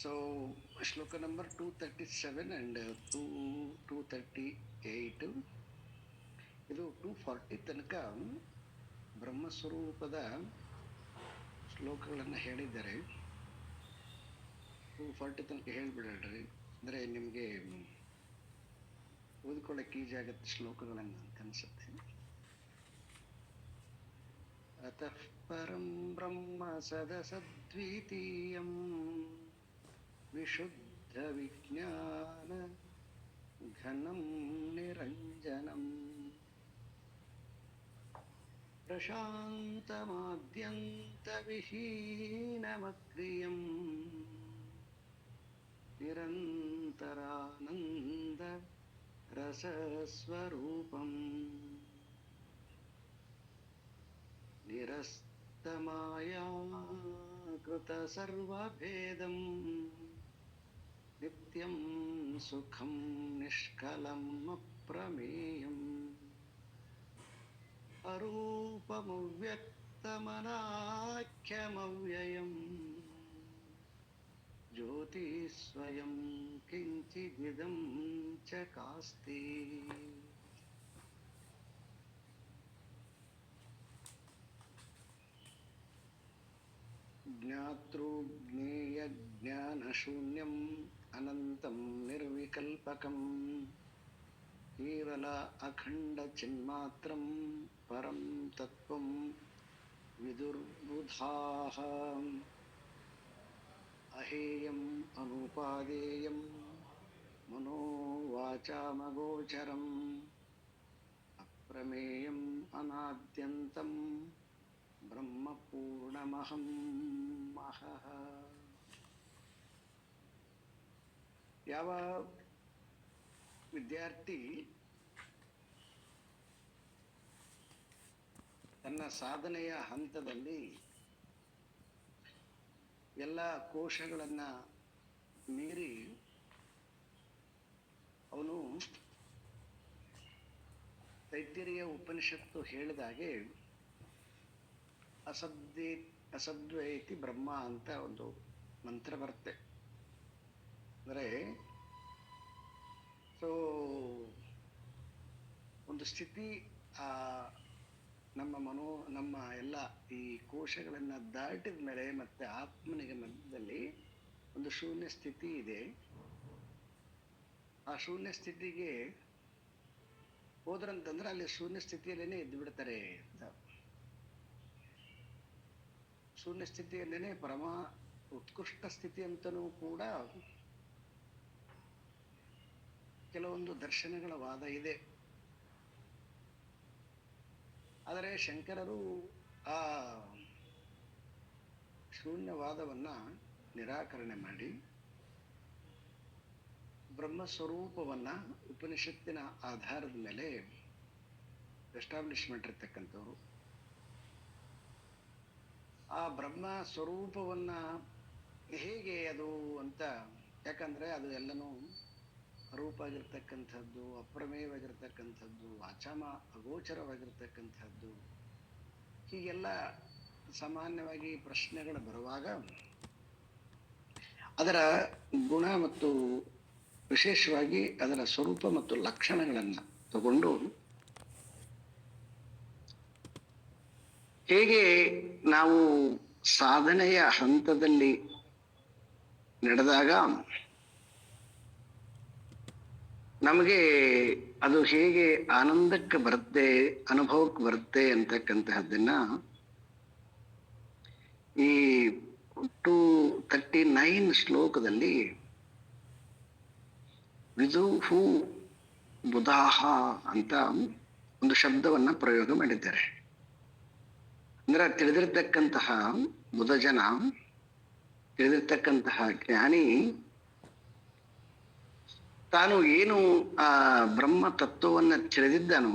So, ಶ್ಲೋಕ number 237 and 238, ಇದು 240 ತನಕ ಬ್ರಹ್ಮಸ್ವರೂಪದ ಶ್ಲೋಕಗಳನ್ನು ಹೇಳಿದ್ದಾರೆ. 240 ತನಕ ಹೇಳ್ಬಿಡ್ರಿ, ಅಂದ್ರೆ ನಿಮಗೆ ಓದ್ಕೊಳ್ಳಕ್ಕೆ ಈಜಿ ಆಗತ್ತೆ ಶ್ಲೋಕಗಳನ್ನು ಅಂತ ಅನ್ಸುತ್ತೆ. ಅತಃ ಪರಂ ಬ್ರಹ್ಮ ಸದಸದ್ವಿತೀಯಂ ವಿಶುದ್ಧ ವಿಜ್ಞಾನ ಘನಂ ನಿರಂಜನಂ ಪ್ರಶಾಂತಮಾದ್ಯಂತ ವಿಹೀನಮಕ್ರಿಯಂ ನಿರಂತರಾನಂದ ರಸಸ್ವರೂಪಂ ನಿರಸ್ತಮಾಯಾಕೃತ ಸರ್ವಭೇದಂ ನಿತ್ಯಂ ಸುಖಂ ನಿಷ್ಕಲಂ ಅಪ್ರಮೇಯಂ ಅರೂಪಮವ್ಯಕ್ತಮನಾಖ್ಯಮವ್ಯಯಂ ಜ್ಯೋತಿ ಸ್ವಯಂ ಕಿಂಚಿದಿದಂ ಚಕಾಸ್ತಿ. ಜ್ಞಾತೃ ಜ್ಞೇಯ ಜ್ಞಾನ ಶೂನ್ಯಂ ಅನಂತಂ ನಿರ್ವಿಕಲ್ಪಕಂ ಕೇವಲ ಅಖಂಡ ಚಿನ್ಮಾತ್ರಂ ಪರಂ ತತ್ವಂ ವಿದುರ್ಬುಧಾಃ. ಅಹೇಯಂ ಅನುಪಾದೇಯಂ ಮನೋವಾಚಾಮಗೋಚರಂ ಅಪ್ರಮೇಯಂ ಅನಾದ್ಯಂತಂ ಬ್ರಹ್ಮಪೂರ್ಣಮಹಂ ಮಹಃ. ಯಾವ ವಿದ್ಯಾರ್ಥಿ ತನ್ನ ಸಾಧನೆಯ ಹಂತದಲ್ಲಿ ಎಲ್ಲ ಕೋಶಗಳನ್ನ ಮೀರಿ ಅವನು ತೈತ್ತಿರಿಯ ಉಪನಿಷತ್ತು ಹೇಳಿದಾಗೆ ಅಸದ್ವೇತಿ ಬ್ರಹ್ಮ ಅಂತ ಒಂದು ಮಂತ್ರ ಬರುತ್ತೆ. ಅಂದರೆ ಒಂದು ಸ್ಥಿತಿ ನಮ್ಮ ಎಲ್ಲ ಈ ಕೋಶಗಳನ್ನು ದಾಟಿದ ಮೇಲೆ ಮತ್ತೆ ಆತ್ಮನಿಗೆ ಮಧ್ಯದಲ್ಲಿ ಒಂದು ಶೂನ್ಯ ಸ್ಥಿತಿ ಇದೆ. ಆ ಶೂನ್ಯ ಸ್ಥಿತಿಗೆ ಹೋದ್ರಂತಂದ್ರೆ ಅಲ್ಲಿ ಶೂನ್ಯ ಸ್ಥಿತಿಯಲ್ಲೇನೆ ಎದ್ದು ಬಿಡ್ತಾರೆ ಅಂತ. ಶೂನ್ಯ ಸ್ಥಿತಿಯಲ್ಲೇನೆ ಉತ್ಕೃಷ್ಟ ಸ್ಥಿತಿ ಅಂತನೂ ಕೂಡ ಕೆಲವೊಂದು ದರ್ಶನಗಳ ವಾದ ಇದೆ. ಆದರೆ ಶಂಕರರು ಆ ಶೂನ್ಯವಾದವನ್ನ ನಿರಾಕರಣೆ ಮಾಡಿ ಬ್ರಹ್ಮಸ್ವರೂಪವನ್ನ ಉಪನಿಷತ್ತಿನ ಆಧಾರದ ಮೇಲೆ ಎಸ್ಟಾಬ್ಲಿಷ್ ಮಾಡಿರ್ತಕ್ಕಂಥವ್ರು. ಆ ಬ್ರಹ್ಮ ಸ್ವರೂಪವನ್ನ ಹೇಗೆ ಅದು ಅಂತ, ಯಾಕಂದ್ರೆ ಅದು ಎಲ್ಲನೂ ಅರೂಪ ಆಗಿರ್ತಕ್ಕಂಥದ್ದು, ಅಪ್ರಮೇಯವಾಗಿರ್ತಕ್ಕಂಥದ್ದು, ವಾಚಾಮ ಅಗೋಚರವಾಗಿರ್ತಕ್ಕಂಥದ್ದು, ಹೀಗೆಲ್ಲ ಸಾಮಾನ್ಯವಾಗಿ ಪ್ರಶ್ನೆಗಳು ಬರುವಾಗ ಅದರ ಗುಣ ಮತ್ತು ವಿಶೇಷವಾಗಿ ಅದರ ಸ್ವರೂಪ ಮತ್ತು ಲಕ್ಷಣಗಳನ್ನು ತಗೊಂಡು ಹೇಗೆ ನಾವು ಸಾಧನೆಯ ಹಂತದಲ್ಲಿ ನಡೆದಾಗ ನಮಗೆ ಅದು ಹೇಗೆ ಆನಂದಕ್ಕೆ ಬರುತ್ತೆ, ಅನುಭವಕ್ಕೆ ಬರುತ್ತೆ ಅಂತಕ್ಕಂತಹದ್ದನ್ನ ಈ 239 ಶ್ಲೋಕದಲ್ಲಿ ವಿದುಹು ಬುಧಾಹ ಅಂತ ಒಂದು ಶಬ್ದವನ್ನ ಪ್ರಯೋಗ ಮಾಡಿದ್ದಾರೆ. ಅಂದ್ರೆ ತಿಳಿದಿರ್ತಕ್ಕಂತಹ ಬುಧ ಜನ, ತಿಳಿದಿರ್ತಕ್ಕಂತಹ ಜ್ಞಾನಿ ತಾನು ಏನು ಆ ಬ್ರಹ್ಮ ತತ್ವವನ್ನ ತಿಳಿದಿದ್ದನು,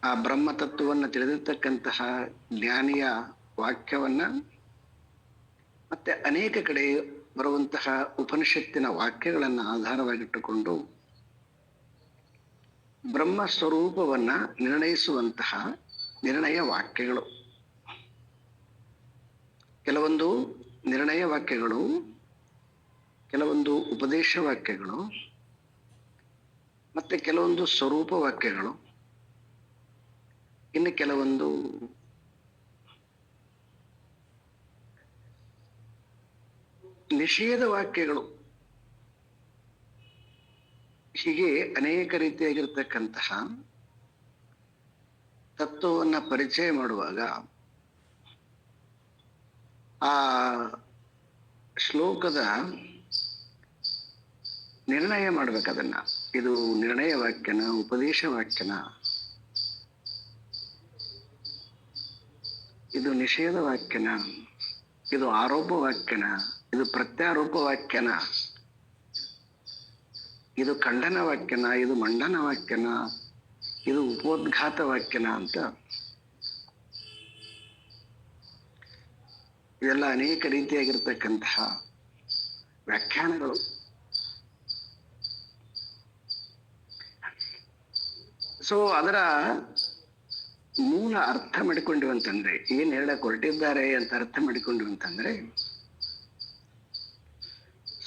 ಆ ಬ್ರಹ್ಮ ತತ್ವವನ್ನ ತಿಳಿದಿರ್ತಕ್ಕಂತಹ ಜ್ಞಾನಿಯ ವಾಕ್ಯವನ್ನ ಮತ್ತೆ ಅನೇಕ ಕಡೆ ಬರುವಂತಹ ಉಪನಿಷತ್ತಿನ ವಾಕ್ಯಗಳನ್ನ ಆಧಾರವಾಗಿಟ್ಟುಕೊಂಡು ಬ್ರಹ್ಮ ಸ್ವರೂಪವನ್ನ ನಿರ್ಣಯಿಸುವಂತಹ ನಿರ್ಣಯ ವಾಕ್ಯಗಳು. ಕೆಲವೊಂದು ನಿರ್ಣಯ ವಾಕ್ಯಗಳು ಕೆಲವೊಂದು ಉಪದೇಶ ವಾಕ್ಯಗಳು, ಮತ್ತೆ ಕೆಲವೊಂದು ಸ್ವರೂಪ ವಾಕ್ಯಗಳು, ಇನ್ನು ಕೆಲವೊಂದು ನಿಷೇಧ ವಾಕ್ಯಗಳು. ಹೀಗೆ ಅನೇಕ ರೀತಿಯಾಗಿರ್ತಕ್ಕಂತಹ ತತ್ವವನ್ನ ಪರಿಚಯ ಮಾಡುವಾಗ ಆ ಶ್ಲೋಕದ ನಿರ್ಣಯ ಮಾಡ್ಬೇಕದನ್ನ. ಇದು ನಿರ್ಣಯ ವಾಕ್ಯನ, ಉಪದೇಶ ವಾಕ್ಯನ, ಇದು ನಿಷೇಧ ವಾಕ್ಯನ, ಇದು ಆರೋಪ ವಾಕ್ಯನ, ಇದು ಪ್ರತ್ಯಾರೋಪ ವಾಕ್ಯನ, ಇದು ಖಂಡನ ವಾಕ್ಯನ, ಇದು ಮಂಡನ ವಾಕ್ಯನ, ಇದು ಉಪೋದ್ಘಾತ ವಾಕ್ಯನ ಅಂತ ಇದೆಲ್ಲ ಅನೇಕ ರೀತಿಯಾಗಿರ್ತಕ್ಕಂತಹ ವ್ಯಾಖ್ಯಾನಗಳು. ಸೊ ಅದರ ಮೂಲ ಅರ್ಥ ಮಾಡಿಕೊಂಡಿವಿ ಅಂತಂದ್ರೆ, ಏನ್ ಹೇಳಕ್ ಹೊರಟಿದ್ದಾರೆ ಅಂತ ಅರ್ಥ ಮಾಡಿಕೊಂಡಿವಿ ಅಂತಂದ್ರೆ,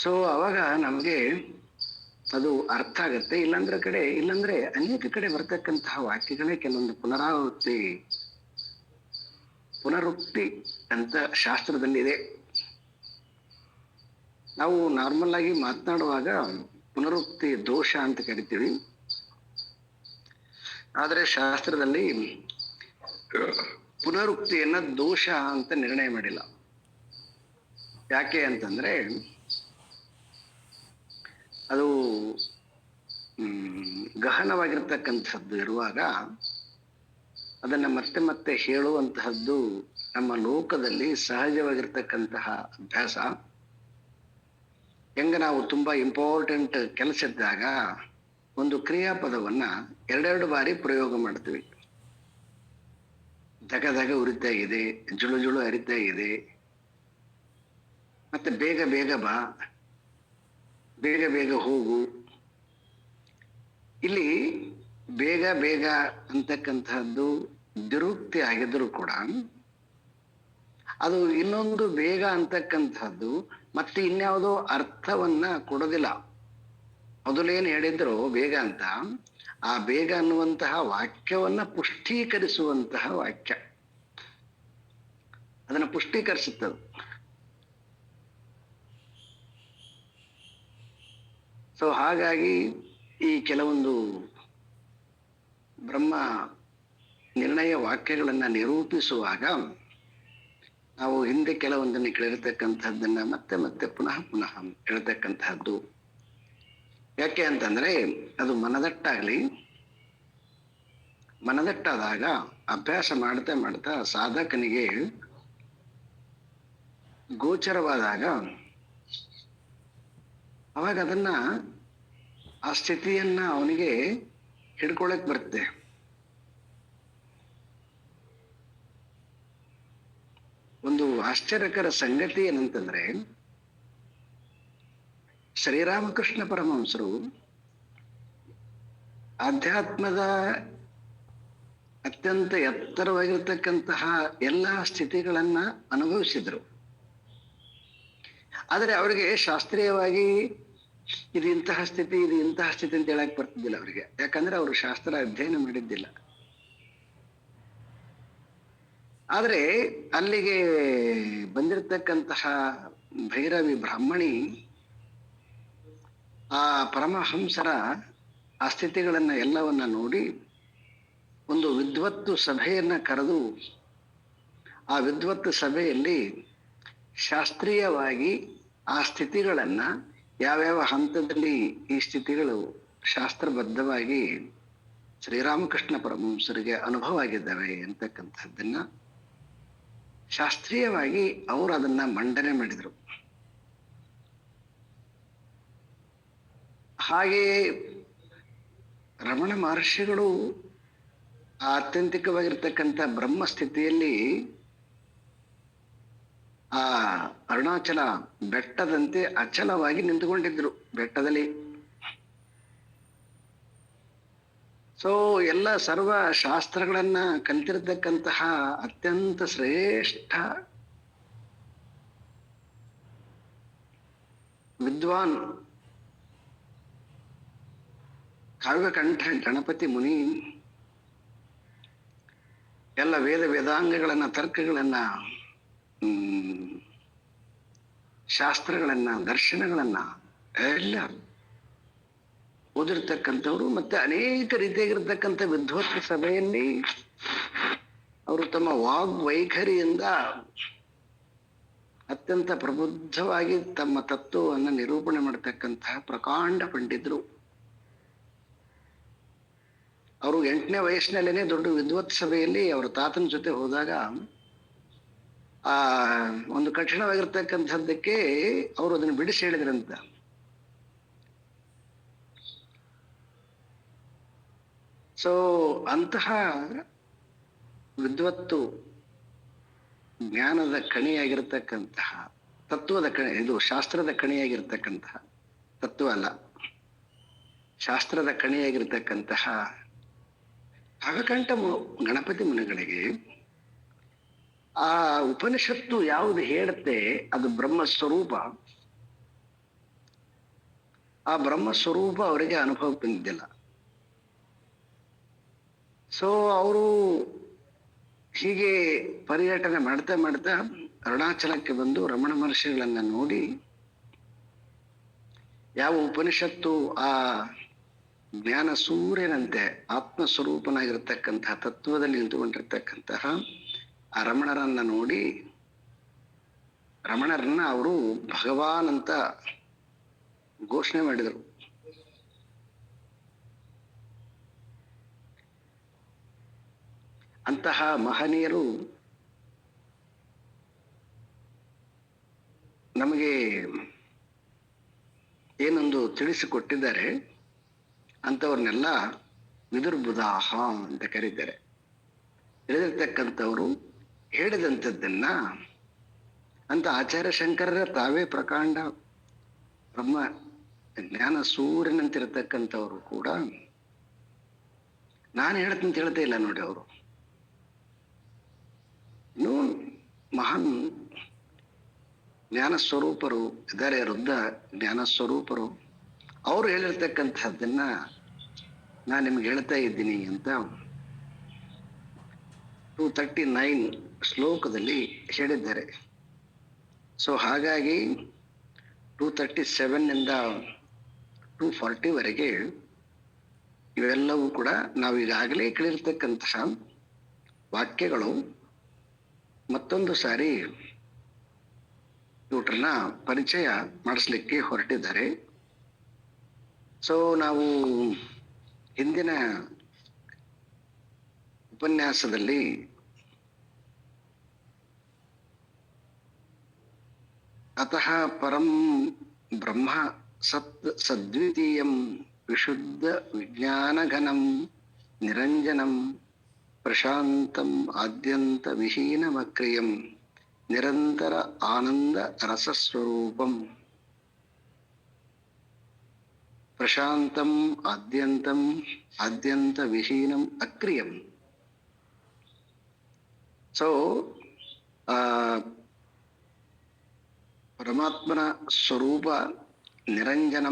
ಸೊ ಅವಾಗ ನಮಗೆ ಅದು ಅರ್ಥ ಆಗತ್ತೆ. ಇಲ್ಲಾಂದ್ರೆ ಅನೇಕ ಕಡೆ ಬರ್ತಕ್ಕಂತಹ ವಾಕ್ಯಗಳೇ ಕೆಲವೊಂದು ಪುನರುಕ್ತಿ ಅಂತ ಶಾಸ್ತ್ರದಲ್ಲಿದೆ. ನಾವು ನಾರ್ಮಲ್ ಆಗಿ ಮಾತನಾಡುವಾಗ ಪುನರುಕ್ತಿ ದೋಷ ಅಂತ ಕರಿತೀವಿ. ಆದ್ರೆ ಶಾಸ್ತ್ರದಲ್ಲಿ ಪುನರುಕ್ತಿಯನ್ನ ದೋಷ ಅಂತ ನಿರ್ಣಯ ಮಾಡಿಲ್ಲ. ಯಾಕೆ ಅಂತಂದ್ರೆ ಅದು ಗಹನವಾಗಿರ್ತಕ್ಕಂಥದ್ದು ಇರುವಾಗ ಅದನ್ನ ಮತ್ತೆ ಮತ್ತೆ ಹೇಳುವಂತಹದ್ದು ನಮ್ಮ ಲೋಕದಲ್ಲಿ ಸಹಜವಾಗಿರ್ತಕ್ಕಂತಹ ಅಭ್ಯಾಸ. ಹೆಂಗ ನಾವು ತುಂಬಾ ಇಂಪಾರ್ಟೆಂಟ್ ಕೆಲಸ ಇದ್ದಾಗ ಒಂದು ಕ್ರಿಯಾಪದವನ್ನ ಎರಡೆರಡು ಬಾರಿ ಪ್ರಯೋಗ ಮಾಡ್ತೀವಿ. ಧಗ ಧಗ ಉರಿತಾ ಇದೆ, ಜುಳು ಜುಳು ಹರಿತಾ ಇದೆ, ಮತ್ತೆ ಬೇಗ ಬೇಗ ಬಾ, ಬೇಗ ಬೇಗ ಹೋಗು. ಇಲ್ಲಿ ಬೇಗ ಬೇಗ ಅಂತಕ್ಕಂಥದ್ದು ದುರುಕ್ತಿ ಆಗಿದ್ರು ಕೂಡ ಅದು ಇನ್ನೊಂದು ಬೇಗ ಅಂತಕ್ಕಂಥದ್ದು ಮತ್ತೆ ಇನ್ಯಾವುದೋ ಅರ್ಥವನ್ನ ಕೊಡೋದಿಲ್ಲ. ಮೊದಲೇನು ಹೇಳಿದ್ರು ಬೇಗ ಅಂತ, ಆ ಬೇಗ ಅನ್ನುವಂತಹ ವಾಕ್ಯವನ್ನ ಪುಷ್ಟೀಕರಿಸುವಂತಹ ವಾಕ್ಯ, ಅದನ್ನ ಪುಷ್ಟೀಕರಿಸುತ್ತದೆ. ಸೊ ಹಾಗಾಗಿ ಈ ಕೆಲವೊಂದು ಬ್ರಹ್ಮ ನಿರ್ಣಯ ವಾಕ್ಯಗಳನ್ನ ನಿರೂಪಿಸುವಾಗ ನಾವು ಹಿಂದೆ ಕೆಲವೊಂದನ್ನು ಕೇಳಿರ್ತಕ್ಕಂಥದ್ದನ್ನ ಮತ್ತೆ ಮತ್ತೆ ಪುನಃ ಪುನಃ ಹೇಳ್ತಕ್ಕಂತಹದ್ದು. ಯಾಕೆ ಅಂತಂದ್ರೆ ಅದು ಮನದಟ್ಟಾದಾಗ ಅಭ್ಯಾಸ ಮಾಡ್ತಾ ಮಾಡ್ತಾ ಸಾಧಕನಿಗೆ ಗೋಚರವಾದಾಗ ಅವಾಗ ಅದನ್ನ ಆ ಸ್ಥಿತಿಯನ್ನ ಅವನಿಗೆ ಹಿಡ್ಕೊಳಕ್ ಬರುತ್ತೆ. ಒಂದು ಆಶ್ಚರ್ಯಕರ ಸಂಗತಿ ಏನಂತಂದ್ರೆ, ಶ್ರೀರಾಮಕೃಷ್ಣ ಪರಮಹಂಸರು ಆಧ್ಯಾತ್ಮದ ಅತ್ಯಂತ ಎತ್ತರವಾಗಿರ್ತಕ್ಕಂತಹ ಎಲ್ಲಾ ಸ್ಥಿತಿಗಳನ್ನ ಅನುಭವಿಸಿದ್ರು. ಆದರೆ ಅವರಿಗೆ ಶಾಸ್ತ್ರೀಯವಾಗಿ ಇದು ಇಂತಹ ಸ್ಥಿತಿ, ಇದು ಇಂತಹ ಸ್ಥಿತಿ ಅಂತ ಹೇಳಕ್ ಬರ್ತಿದ್ದಿಲ್ಲ ಅವರಿಗೆ. ಯಾಕಂದ್ರೆ ಅವರು ಶಾಸ್ತ್ರ ಅಧ್ಯಯನ ಮಾಡಿದ್ದಿಲ್ಲ. ಆದ್ರೆ ಅಲ್ಲಿಗೆ ಬಂದಿರತಕ್ಕಂತಹ ಭೈರವಿ ಬ್ರಾಹ್ಮಣಿ ಆ ಪರಮಹಂಸರ ಆ ಸ್ಥಿತಿಗಳನ್ನ ಎಲ್ಲವನ್ನ ನೋಡಿ ಒಂದು ವಿದ್ವತ್ತು ಸಭೆಯನ್ನ ಕರೆದು, ಆ ವಿದ್ವತ್ತು ಸಭೆಯಲ್ಲಿ ಶಾಸ್ತ್ರೀಯವಾಗಿ ಆ ಸ್ಥಿತಿಗಳನ್ನ ಯಾವ್ಯಾವ ಹಂತದಲ್ಲಿ ಈ ಸ್ಥಿತಿಗಳು ಶಾಸ್ತ್ರಬದ್ಧವಾಗಿ ಶ್ರೀರಾಮಕೃಷ್ಣ ಪರಮಹಂಸರಿಗೆ ಅನುಭವ ಆಗಿದ್ದಾವೆ ಅಂತಕ್ಕಂಥದ್ದನ್ನ ಶಾಸ್ತ್ರೀಯವಾಗಿ ಅವರು ಅದನ್ನ ಮಂಡನೆ ಮಾಡಿದರು. ಹಾಗೆಯೇ ರಮಣ ಮಹರ್ಷಿಗಳು ಆ ಆತ್ಯಂತಿಕವಾಗಿರ್ತಕ್ಕಂಥ ಬ್ರಹ್ಮ ಸ್ಥಿತಿಯಲ್ಲಿ ಆ ಅರುಣಾಚಲ ಬೆಟ್ಟದಂತೆ ಅಚಲವಾಗಿ ನಿಂತುಕೊಂಡಿದ್ರು ಬೆಟ್ಟದಲ್ಲಿ. ಸೊ ಎಲ್ಲ ಸರ್ವ ಶಾಸ್ತ್ರಗಳನ್ನ ಕಲಿತಿರ್ತಕ್ಕಂತಹ ಅತ್ಯಂತ ಶ್ರೇಷ್ಠ ವಿದ್ವಾನ್ ಕಾವ್ಯಕಂಠ ಗಣಪತಿ ಮುನಿ ಎಲ್ಲ ವೇದಾಂಗಗಳನ್ನ, ತರ್ಕಗಳನ್ನ, ಶಾಸ್ತ್ರಗಳನ್ನ, ದರ್ಶನಗಳನ್ನ ಎಲ್ಲ ಓದಿರ್ತಕ್ಕಂಥವ್ರು. ಮತ್ತೆ ಅನೇಕ ರೀತಿಯಾಗಿರ್ತಕ್ಕಂಥ ವಿದ್ವತ್ ಸಭೆಯಲ್ಲಿ ಅವರು ತಮ್ಮ ವಾಗ್ವೈಖರಿಯಿಂದ ಅತ್ಯಂತ ಪ್ರಬುದ್ಧವಾಗಿ ತಮ್ಮ ತತ್ವವನ್ನು ನಿರೂಪಣೆ ಮಾಡತಕ್ಕಂತಹ ಪ್ರಕಾಂಡ ಪಂಡಿತರು. ಅವರು 8ನೇ ವಯಸ್ಸಿನಲ್ಲೇನೆ ದೊಡ್ಡ ವಿದ್ವತ್ ಸಭೆಯಲ್ಲಿ ಅವರ ತಾತನ ಜೊತೆ ಹೋದಾಗ ಆ ಒಂದು ಕಠಿಣವಾಗಿರ್ತಕ್ಕಂಥದ್ದಕ್ಕೆ ಅವರು ಅದನ್ನು ಬಿಡಿಸಿ ಹೇಳಿದ್ರಂತ. ಸೊ ಅಂತಹ ವಿದ್ವತ್ತು ಜ್ಞಾನದ ಕಣಿಯಾಗಿರ್ತಕ್ಕಂತಹ, ತತ್ವದ ಕಣಿ, ಇದು ಶಾಸ್ತ್ರದ ಕಣಿಯಾಗಿರ್ತಕ್ಕಂತಹ, ತತ್ವ ಅಲ್ಲ, ಶಾಸ್ತ್ರದ ಕಣಿಯಾಗಿರ್ತಕ್ಕಂತಹ ಕಾವ್ಯಕಂಠ ಗಣಪತಿ ಮುನಿಗಳಿಗೆ ಆ ಉಪನಿಷತ್ತು ಯಾವುದು ಹೇಳುತ್ತೆ ಅದು ಬ್ರಹ್ಮಸ್ವರೂಪ. ಆ ಬ್ರಹ್ಮಸ್ವರೂಪ ಅವರಿಗೆ ಅನುಭವ ಬಂದಿದ್ದಿಲ್ಲ. ಸೊ ಅವರು ಹೀಗೆ ಪರ್ಯಟನೆ ಮಾಡ್ತಾ ಮಾಡ್ತಾ ಅರುಣಾಚಲಕ್ಕೆ ಬಂದು ರಮಣ ಮಹರ್ಷಿಗಳನ್ನ ನೋಡಿ, ಯಾವ ಉಪನಿಷತ್ತು ಆ ಜ್ಞಾನ ಸೂರ್ಯನಂತೆ ಆತ್ಮಸ್ವರೂಪನಾಗಿರ್ತಕ್ಕಂತಹ ತತ್ವದಲ್ಲಿ ನಿಂತುಕೊಂಡಿರ್ತಕ್ಕಂತಹ ಆ ರಮಣರನ್ನ ನೋಡಿ, ರಮಣರನ್ನ ಅವರು ಭಗವಾನ್ ಅಂತ ಘೋಷಣೆ ಮಾಡಿದರು. ಅಂತಹ ಮಹನೀಯರು ನಮಗೆ ಏನೊಂದು ತಿಳಿಸಿಕೊಟ್ಟಿದ್ದಾರೆ. ಅಂಥವ್ರನ್ನೆಲ್ಲ ವಿದುರ್ಬುಧಾಹ ಅಂತ ಕರೀತಾರೆ. ತಿಳಿದಿರ್ತಕ್ಕಂಥವ್ರು ಹೇಳಿದಂಥದ್ದನ್ನ ಅಂತ ಆಚಾರ್ಯ ಶಂಕರರ ತಾವೇ ಪ್ರಕಾಂಡ ಬ್ರಹ್ಮ ಜ್ಞಾನ ಸೂರ್ಯನಂತಿರತಕ್ಕಂಥವ್ರು ಕೂಡ ನಾನು ಹೇಳ್ತಂತ ಹೇಳ್ತಾ ಇಲ್ಲ ನೋಡಿ. ಅವರು ಇನ್ನೂ ಮಹಾನ್ ಜ್ಞಾನ ಸ್ವರೂಪರು ಇದ್ದಾರೆ, ವೃದ್ಧ ಜ್ಞಾನ ಸ್ವರೂಪರು. ಅವರು ಹೇಳಿರ್ತಕ್ಕಂಥದ್ದನ್ನ ನಾನು ನಿಮ್ಗೆ ಹೇಳ್ತಾ ಇದ್ದೀನಿ ಅಂತ 239 ಶ್ಲೋಕದಲ್ಲಿ ಹೇಳಿದ್ದಾರೆ. ಸೊ ಹಾಗಾಗಿ 237 240 ಇವೆಲ್ಲವೂ ಕೂಡ ನಾವು ಈಗಾಗಲೇ ಕೇಳಿರ್ತಕ್ಕಂತಹ ವಾಕ್ಯಗಳು. ಮತ್ತೊಂದು ಸಾರಿ ಇವ್ರನ್ನ ಪರಿಚಯ ಮಾಡಿಸ್ಲಿಕ್ಕೆ ಹೊರಟಿದ್ದಾರೆ. ಸೊ ನಾವು ಹಿಂದಿನ ಉಪನ್ಯಾಸದಲ್ಲಿ ಅತಃ ಪರಂ ಬ್ರಹ್ಮ ಸದ್ವಿತೀಯಂ ವಿಶುದ್ಧ ವಿಜ್ಞಾನಘನಂ ನಿರಂಜನಂ ಪ್ರಶಾಂತಂ ಆದ್ಯಂತ ವಿಹೀನಮಕ್ರಿಯಂ ನಿರಂತರ ಆನಂದ ರಸಸ್ವರೂಪಂ ಪ್ರಶಾಂತಂ ಆದ್ಯಂತ ವಿಹೀನಂ ಅಕ್ರಿಯಂ. ಸೊ ಪರಮಾತ್ಮನ ಸ್ವರೂಪ ನಿರಂಜನ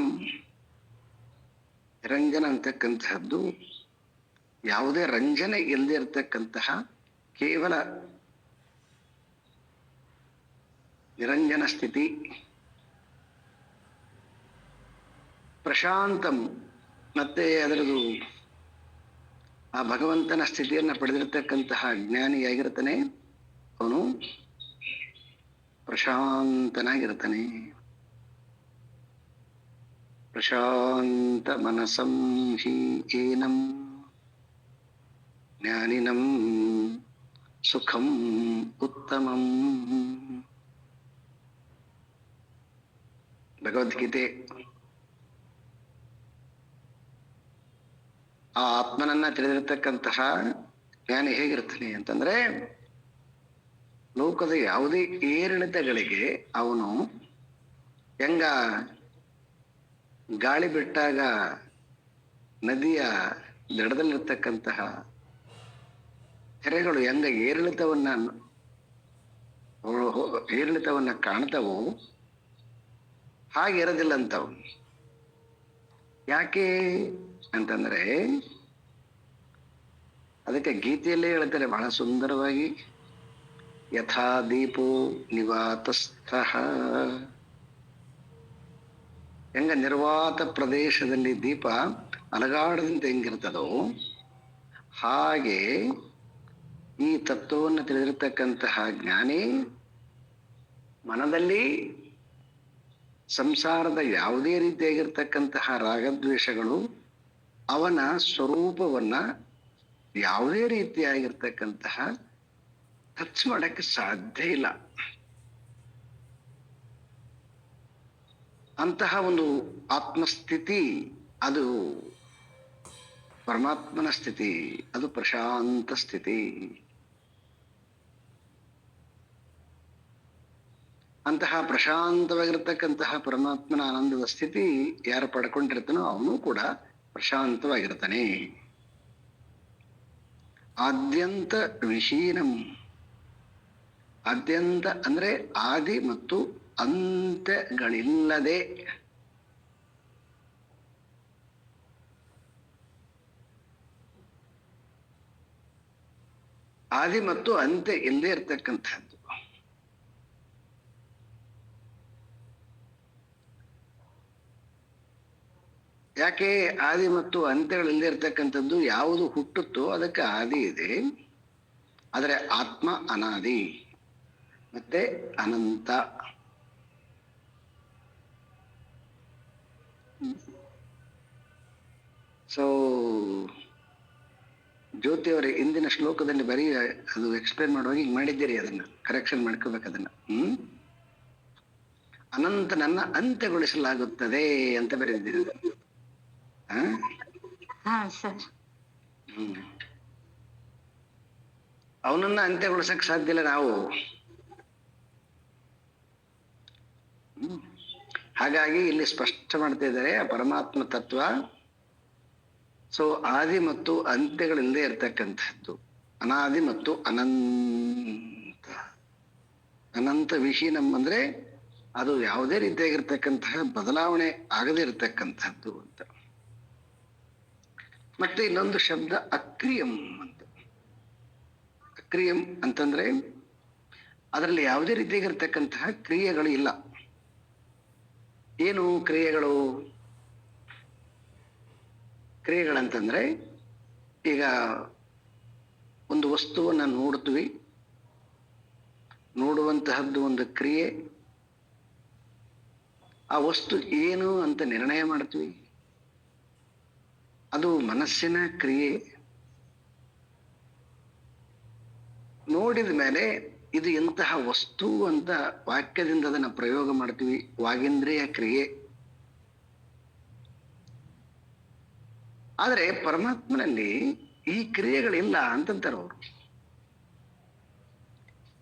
ಅಂತಕ್ಕಂತಹದ್ದು ಯಾವುದೇ ರಂಜನೆ ಇಲ್ಲದೆ ಇರತಕ್ಕಂತಹ ಕೇವಲ ನಿರಂಜನ ಸ್ಥಿತಿ. ಪ್ರಶಾಂತಂ, ಮತ್ತೆ ಅದರದು ಆ ಭಗವಂತನ ಸ್ಥಿತಿಯನ್ನು ಪಡೆದಿರತಕ್ಕಂತಹ ಜ್ಞಾನಿಯಾಗಿರ್ತಾನೆ. ಅವನು ಪ್ರಶಾಂತನಾಗಿರ್ತಾನೆ. ಪ್ರಶಾಂತ ಮನಸಂ ಹಿ ಏನಂ ಜ್ಞಾನಿನಂ ಸುಖಂ ಉತ್ತಮಂ. ಭಗವದ್ಗೀತೆ. ಆ ಆತ್ಮನನ್ನ ತಿಳಿದಿರತಕ್ಕಂತಹ ಜ್ಞಾನಿ ಹೇಗಿರ್ತಾನೆ ಅಂತಂದ್ರೆ, ಲೋಕದ ಯಾವುದೇ ಏರಿಳಿತಗಳಿಗೆ ಅವನು ಹೆಂಗ ಗಾಳಿ ಬಿಟ್ಟಾಗ ನದಿಯ ದಡದಲ್ಲಿರ್ತಕ್ಕಂತಹ ತೆರೆಗಳು ಹೆಂಗ ಏರಿಳಿತವನ್ನ ಕಾಣ್ತವೋ, ಹಾಗಿರೋದಿಲ್ಲ ಅಂತವ್. ಯಾಕೆ ಅಂತಂದ್ರೆ ಅದಕ್ಕೆ ಗೀತೆಯಲ್ಲೇ ಹೇಳ್ತಾರೆ ಬಹಳ ಸುಂದರವಾಗಿ, ಯಥಾ ದೀಪೋ ನಿವಾತಸ್ಥಃ, ಹೆಂಗ ನಿರ್ವಾತ ಪ್ರದೇಶದಲ್ಲಿ ದೀಪ ಅಲಗಾಡದಂತೆ ಹೆಂಗಿರ್ತದೋ ಹಾಗೆ ಈ ತತ್ವವನ್ನು ತಿಳಿದಿರ್ತಕ್ಕಂತಹ ಜ್ಞಾನಿ ಮನದಲ್ಲಿ ಸಂಸಾರದ ಯಾವುದೇ ರೀತಿಯಾಗಿರ್ತಕ್ಕಂತಹ ರಾಗದ್ವೇಷಗಳು ಅವನ ಸ್ವರೂಪವನ್ನ ಯಾವುದೇ ರೀತಿಯಾಗಿರ್ತಕ್ಕಂತಹ ಟಚ್ ಮಾಡಕ್ಕೆ ಸಾಧ್ಯ ಇಲ್ಲ. ಅಂತಹ ಒಂದು ಆತ್ಮಸ್ಥಿತಿ ಅದು ಪರಮಾತ್ಮನ ಸ್ಥಿತಿ, ಅದು ಪ್ರಶಾಂತ ಸ್ಥಿತಿ. ಅಂತಹ ಪ್ರಶಾಂತವಾಗಿರ್ತಕ್ಕಂತಹ ಪರಮಾತ್ಮನ ಆನಂದದ ಸ್ಥಿತಿ ಯಾರು ಪಡ್ಕೊಂಡಿರ್ತಾನೋ ಅವನು ಕೂಡ ಪ್ರಶಾಂತವಾಗಿರ್ತಾನೆ. ಆದ್ಯಂತ ವಿಶೀನಂ, ಆದ್ಯಂತ ಅಂದ್ರೆ ಆದಿ ಮತ್ತು ಅಂತ್ಯಗಳಿಲ್ಲದೆ, ಆದಿ ಮತ್ತು ಅಂತ್ಯ ಇಲ್ಲದೆ ಇರ್ತಕ್ಕಂಥದ್ದು. ಯಾಕೆ ಆದಿ ಮತ್ತು ಅಂತ್ಯಗಳಿಲ್ಲದೆ ಇರ್ತಕ್ಕಂಥದ್ದು? ಯಾವುದು ಹುಟ್ಟುತ್ತೋ ಅದಕ್ಕೆ ಆದಿ ಇದೆ, ಆದರೆ ಆತ್ಮ ಅನಾದಿ ಮತ್ತೆ ಅನಂತ. ಸೊ ಜ್ಯೋತಿಯವರೇ ಇಂದಿನ ಶ್ಲೋಕದಲ್ಲಿ ಬರೀ ಅದು ಎಕ್ಸ್ಪ್ಲೇನ್ ಮಾಡುವಾಗ ಹಿಂಗ್ ಮಾಡಿದ್ದೀರಿ, ಅದನ್ನ ಕರೆಕ್ಷನ್ ಮಾಡ್ಕೋಬೇಕು ಅದನ್ನ. ಅನಂತ ನನ್ನ ಅಂತ್ಯಗೊಳಿಸಲಾಗುತ್ತದೆ ಅಂತ ಬರೆದಿದ್ದೀರಿ. ಅವನನ್ನ ಅಂತ್ಯಗೊಳಿಸಕ್ ಸಾಧ್ಯ ಇಲ್ಲ ನಾವು. ಹಾಗಾಗಿ ಇಲ್ಲಿ ಸ್ಪಷ್ಟ ಮಾಡ್ತಾ ಇದ್ದಾರೆ ಆ ಪರಮಾತ್ಮ ತತ್ವ. ಸೊ ಆದಿ ಮತ್ತು ಅಂತ್ಯಗಳಿಲ್ಲದೆ ಇರ್ತಕ್ಕಂಥದ್ದು, ಅನಾದಿ ಮತ್ತು ಅನಂತ. ಅನಂತ ವಿಹೀನಂ ಅಂದ್ರೆ ಅದು ಯಾವುದೇ ರೀತಿಯಾಗಿರ್ತಕ್ಕಂತಹ ಬದಲಾವಣೆ ಆಗದೆ ಇರತಕ್ಕಂಥದ್ದು ಅಂತ. ಮತ್ತೆ ಇನ್ನೊಂದು ಶಬ್ದ ಅಕ್ರಿಯಂ ಅಂತ. ಅಕ್ರಿಯಂ ಅಂತಂದ್ರೆ ಅದರಲ್ಲಿ ಯಾವುದೇ ರೀತಿಯಾಗಿರ್ತಕ್ಕಂತಹ ಕ್ರಿಯೆಗಳು ಇಲ್ಲ. ಏನು ಕ್ರಿಯೆಗಳು? ಕ್ರಿಯೆಗಳಂತಂದ್ರೆ ಈಗ ಒಂದು ವಸ್ತುವನ್ನ ನೋಡ್ತೀವಿ, ನೋಡುವಂತಹದ್ದು ಒಂದು ಕ್ರಿಯೆ. ಆ ವಸ್ತು ಏನು ಅಂತ ನಿರ್ಣಯ ಮಾಡ್ತೀವಿ, ಅದು ಮನಸ್ಸಿನ ಕ್ರಿಯೆ. ನೋಡಿದ ಮೇಲೆ ಇದು ಎಂತಹ ವಸ್ತು ಅಂತ ವಾಕ್ಯದಿಂದ ಅದನ್ನ ಪ್ರಯೋಗ ಮಾಡ್ತೀವಿ, ವಾಗೇಂದ್ರಿಯ ಕ್ರಿಯೆ. ಆದರೆ ಪರಮಾತ್ಮನಲ್ಲಿ ಈ ಕ್ರಿಯೆಗಳಿಲ್ಲ ಅಂತಂತಾರೆ ಅವರು.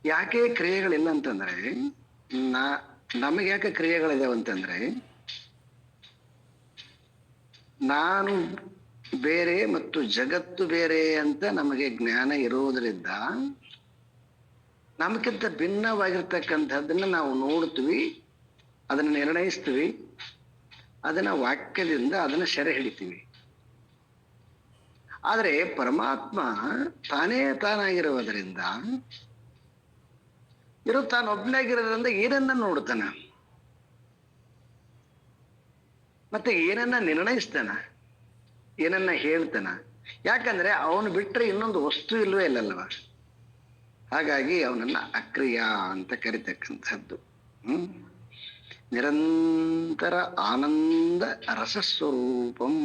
ಯಾಕೆ ಕ್ರಿಯೆಗಳಿಲ್ಲ ಅಂತಂದ್ರೆ, ನಮಗೆ ಯಾಕೆ ಕ್ರಿಯೆಗಳಿದಾವೆ ಅಂತಂದ್ರೆ, ನಾನು ಬೇರೆ ಮತ್ತು ಜಗತ್ತು ಬೇರೆ ಅಂತ ನಮಗೆ ಜ್ಞಾನ ಇರೋದ್ರಿಂದ ನಮಗಿಂತ ಭಿನ್ನವಾಗಿರ್ತಕ್ಕಂಥದ್ದನ್ನ ನಾವು ನೋಡ್ತೀವಿ, ಅದನ್ನ ನಿರ್ಣಯಿಸ್ತೀವಿ, ಅದನ್ನ ವಾಕ್ಯದಿಂದ ಅದನ್ನ ಸೆರೆ ಹಿಡಿತೀವಿ. ಆದರೆ ಪರಮಾತ್ಮ ತಾನೇ ತಾನಾಗಿರುವುದರಿಂದ ತಾನೊಬ್ಬನಾಗಿರೋದ್ರಿಂದ ಏನನ್ನ ನೋಡ್ತಾನ, ಮತ್ತೆ ಏನನ್ನ ನಿರ್ಣಯಿಸ್ತಾನ, ಏನನ್ನ ಹೇಳ್ತಾನ. ಯಾಕಂದ್ರೆ ಅವನು ಬಿಟ್ರೆ ಇನ್ನೊಂದು ವಸ್ತು ಇಲ್ವೇ ಇಲ್ಲಲ್ವ. ಹಾಗಾಗಿ ಅವನನ್ನ ಅಕ್ರಿಯ ಅಂತ ಕರಿತಕ್ಕಂಥದ್ದು. ನಿರಂತರ ಆನಂದ ರಸಸ್ವರೂಪಂ,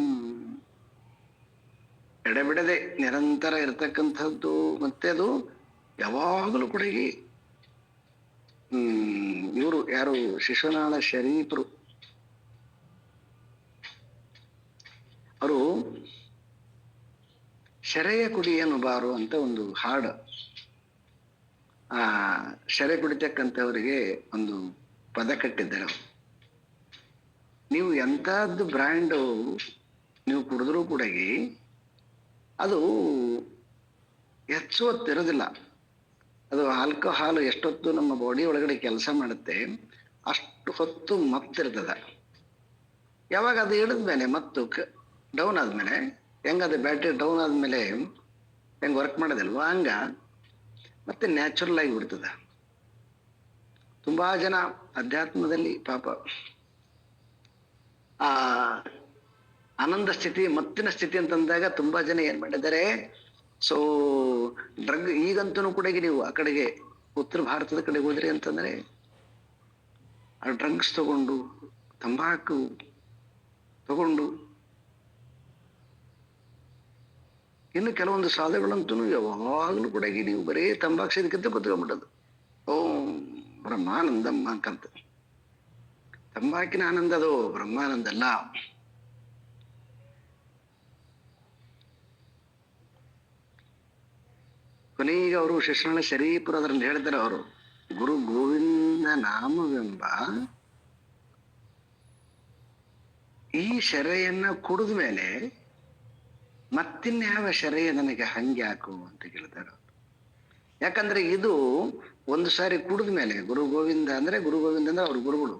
ಎಡೆಬಿಡದೆ ನಿರಂತರ ಇರತಕ್ಕಂಥದ್ದು. ಮತ್ತೆ ಅದು ಯಾವಾಗಲೂ ಕೂಡ ಇವರು ಯಾರು ಶಿಶುನಾಳ ಶರೀಫರು ಅವರು ಶೆರೆಯ ಕುಡಿಯನು ಬಾರು ಅಂತ ಒಂದು ಹಾಡು, ಆ ಶೆರೆ ಕುಡಿತಕ್ಕಂಥವರಿಗೆ ಒಂದು ಪದ ಕಟ್ಟಿದ್ದಾರೆ. ನೀವು ಎಂಥದ್ದು ಬ್ರ್ಯಾಂಡು ನೀವು ಕುಡಿದ್ರೂ ಕೂಡ ಅದು ಹೆಚ್ಚು ಹೊತ್ತಿರೋದಿಲ್ಲ. ಅದು ಆಲ್ಕೋಹಾಲ್ ಎಷ್ಟೊತ್ತು ನಮ್ಮ ಬಾಡಿ ಒಳಗಡೆ ಕೆಲಸ ಮಾಡುತ್ತೆ, ಅಷ್ಟು ಹೊತ್ತು ಮತ್ತಿರ್ತದ. ಯಾವಾಗ ಅದು ಇಳಿದ್ಮೇಲೆ ಮತ್ತು ಡೌನ್ ಆದ್ಮೇಲೆ ಹೆಂಗದು ಬ್ಯಾಟ್ರಿ ಡೌನ್ ಆದ್ಮೇಲೆ ಹೆಂಗ್ ವರ್ಕ್ ಮಾಡೋದಿಲ್ವ ಹಂಗ ಮತ್ತೆ ನ್ಯಾಚುರಲ್ ಆಗಿ ಬಿಡ್ತದ. ತುಂಬಾ ಜನ ಅಧ್ಯಾತ್ಮದಲ್ಲಿ ಪಾಪ ಆ ಆನಂದ ಸ್ಥಿತಿ ಮತ್ತಿನ ಸ್ಥಿತಿ ಅಂತಂದಾಗ ತುಂಬಾ ಜನ ಏನ್ ಮಾಡಿದ್ದಾರೆ, ಸೊ ಡ್ರಗ್ ಈಗಂತೂ ಕೂಡ ನೀವು ಆ ಕಡೆಗೆ ಉತ್ತರ ಭಾರತದ ಕಡೆಗೆ ಹೋದ್ರಿ ಅಂತಂದ್ರೆ ಆ ಡ್ರಗ್ಸ್ ತಗೊಂಡು ತಂಬಾಕು ತಗೊಂಡು ಇನ್ನು ಕೆಲವೊಂದು ಸಾಧುಗಳಂತೂ ಯಾವಾಗಲೂ ಕೂಡ ನೀವು ಬರೀ ತಂಬಾಕು ಸೇದಕ್ಕಿಂತ ಕೂತ್ಕೊಂಡ್ಬಿಡೋದು. ಓಂ ಬ್ರಹ್ಮಾನಂದಂ ಅನ್ಕಂತ. ತಂಬಾಕಿನ ಆನಂದ ಅದು ಬ್ರಹ್ಮಾನಂದ ಅಲ್ಲ. ಕೊನೆಗೆ ಅವರು ಶಿಕ್ಷಣ ಶರೀಪುರ ಅದ್ರಲ್ಲಿ ಹೇಳ್ತಾರೆ, ಅವರು ಗುರು ಗೋವಿಂದ ನಾಮವೆಂಬ ಈ ಶರೆಯನ್ನ ಕುಡಿದ ಮೇಲೆ ಮತ್ತಿನ್ಯಾವ ಶರೆಯ ನನಗೆ ಹಂಗೆ ಹಾಕು ಅಂತ ಕೇಳ್ತಾರೆ ಅವರು. ಯಾಕಂದ್ರೆ ಇದು ಒಂದು ಸಾರಿ ಕುಡಿದ ಮೇಲೆ ಗುರು ಗೋವಿಂದ ಅಂದ್ರೆ ಅವ್ರ ಗುರುಗಳು.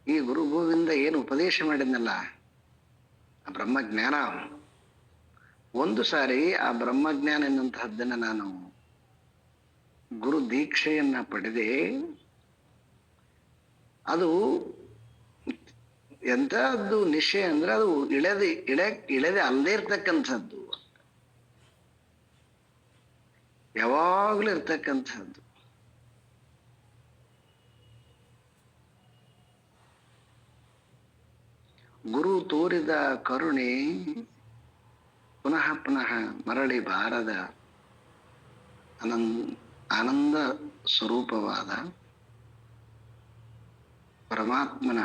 ಈ ಗುರು ಗೋವಿಂದ ಏನು ಉಪದೇಶ ಮಾಡಿದ್ನಲ್ಲ ಆ ಬ್ರಹ್ಮಜ್ಞಾನ, ಒಂದು ಸಾರಿ ಆ ಬ್ರಹ್ಮಜ್ಞಾನ ಎನ್ನುವಂತಹದ್ದನ್ನ ನಾನು ಗುರು ದೀಕ್ಷೆಯನ್ನ ಪಡೆದೆ. ಅದು ಎಂತಹದ್ದು ನಿಶ್ಚಯ ಅಂದ್ರೆ ಅದು ಇಳೆದೆ ಅಲ್ಲದೆ ಇರ್ತಕ್ಕಂಥದ್ದು, ಯಾವಾಗ್ಲೂ ಇರ್ತಕ್ಕಂಥದ್ದು. ಗುರು ತೋರಿದ ಕರುಣೆ ಪುನಃ ಪುನಃ ಮರಳಿ ಬಾರದ ಆನಂದ ಸ್ವರೂಪವಾದ ಪರಮಾತ್ಮನ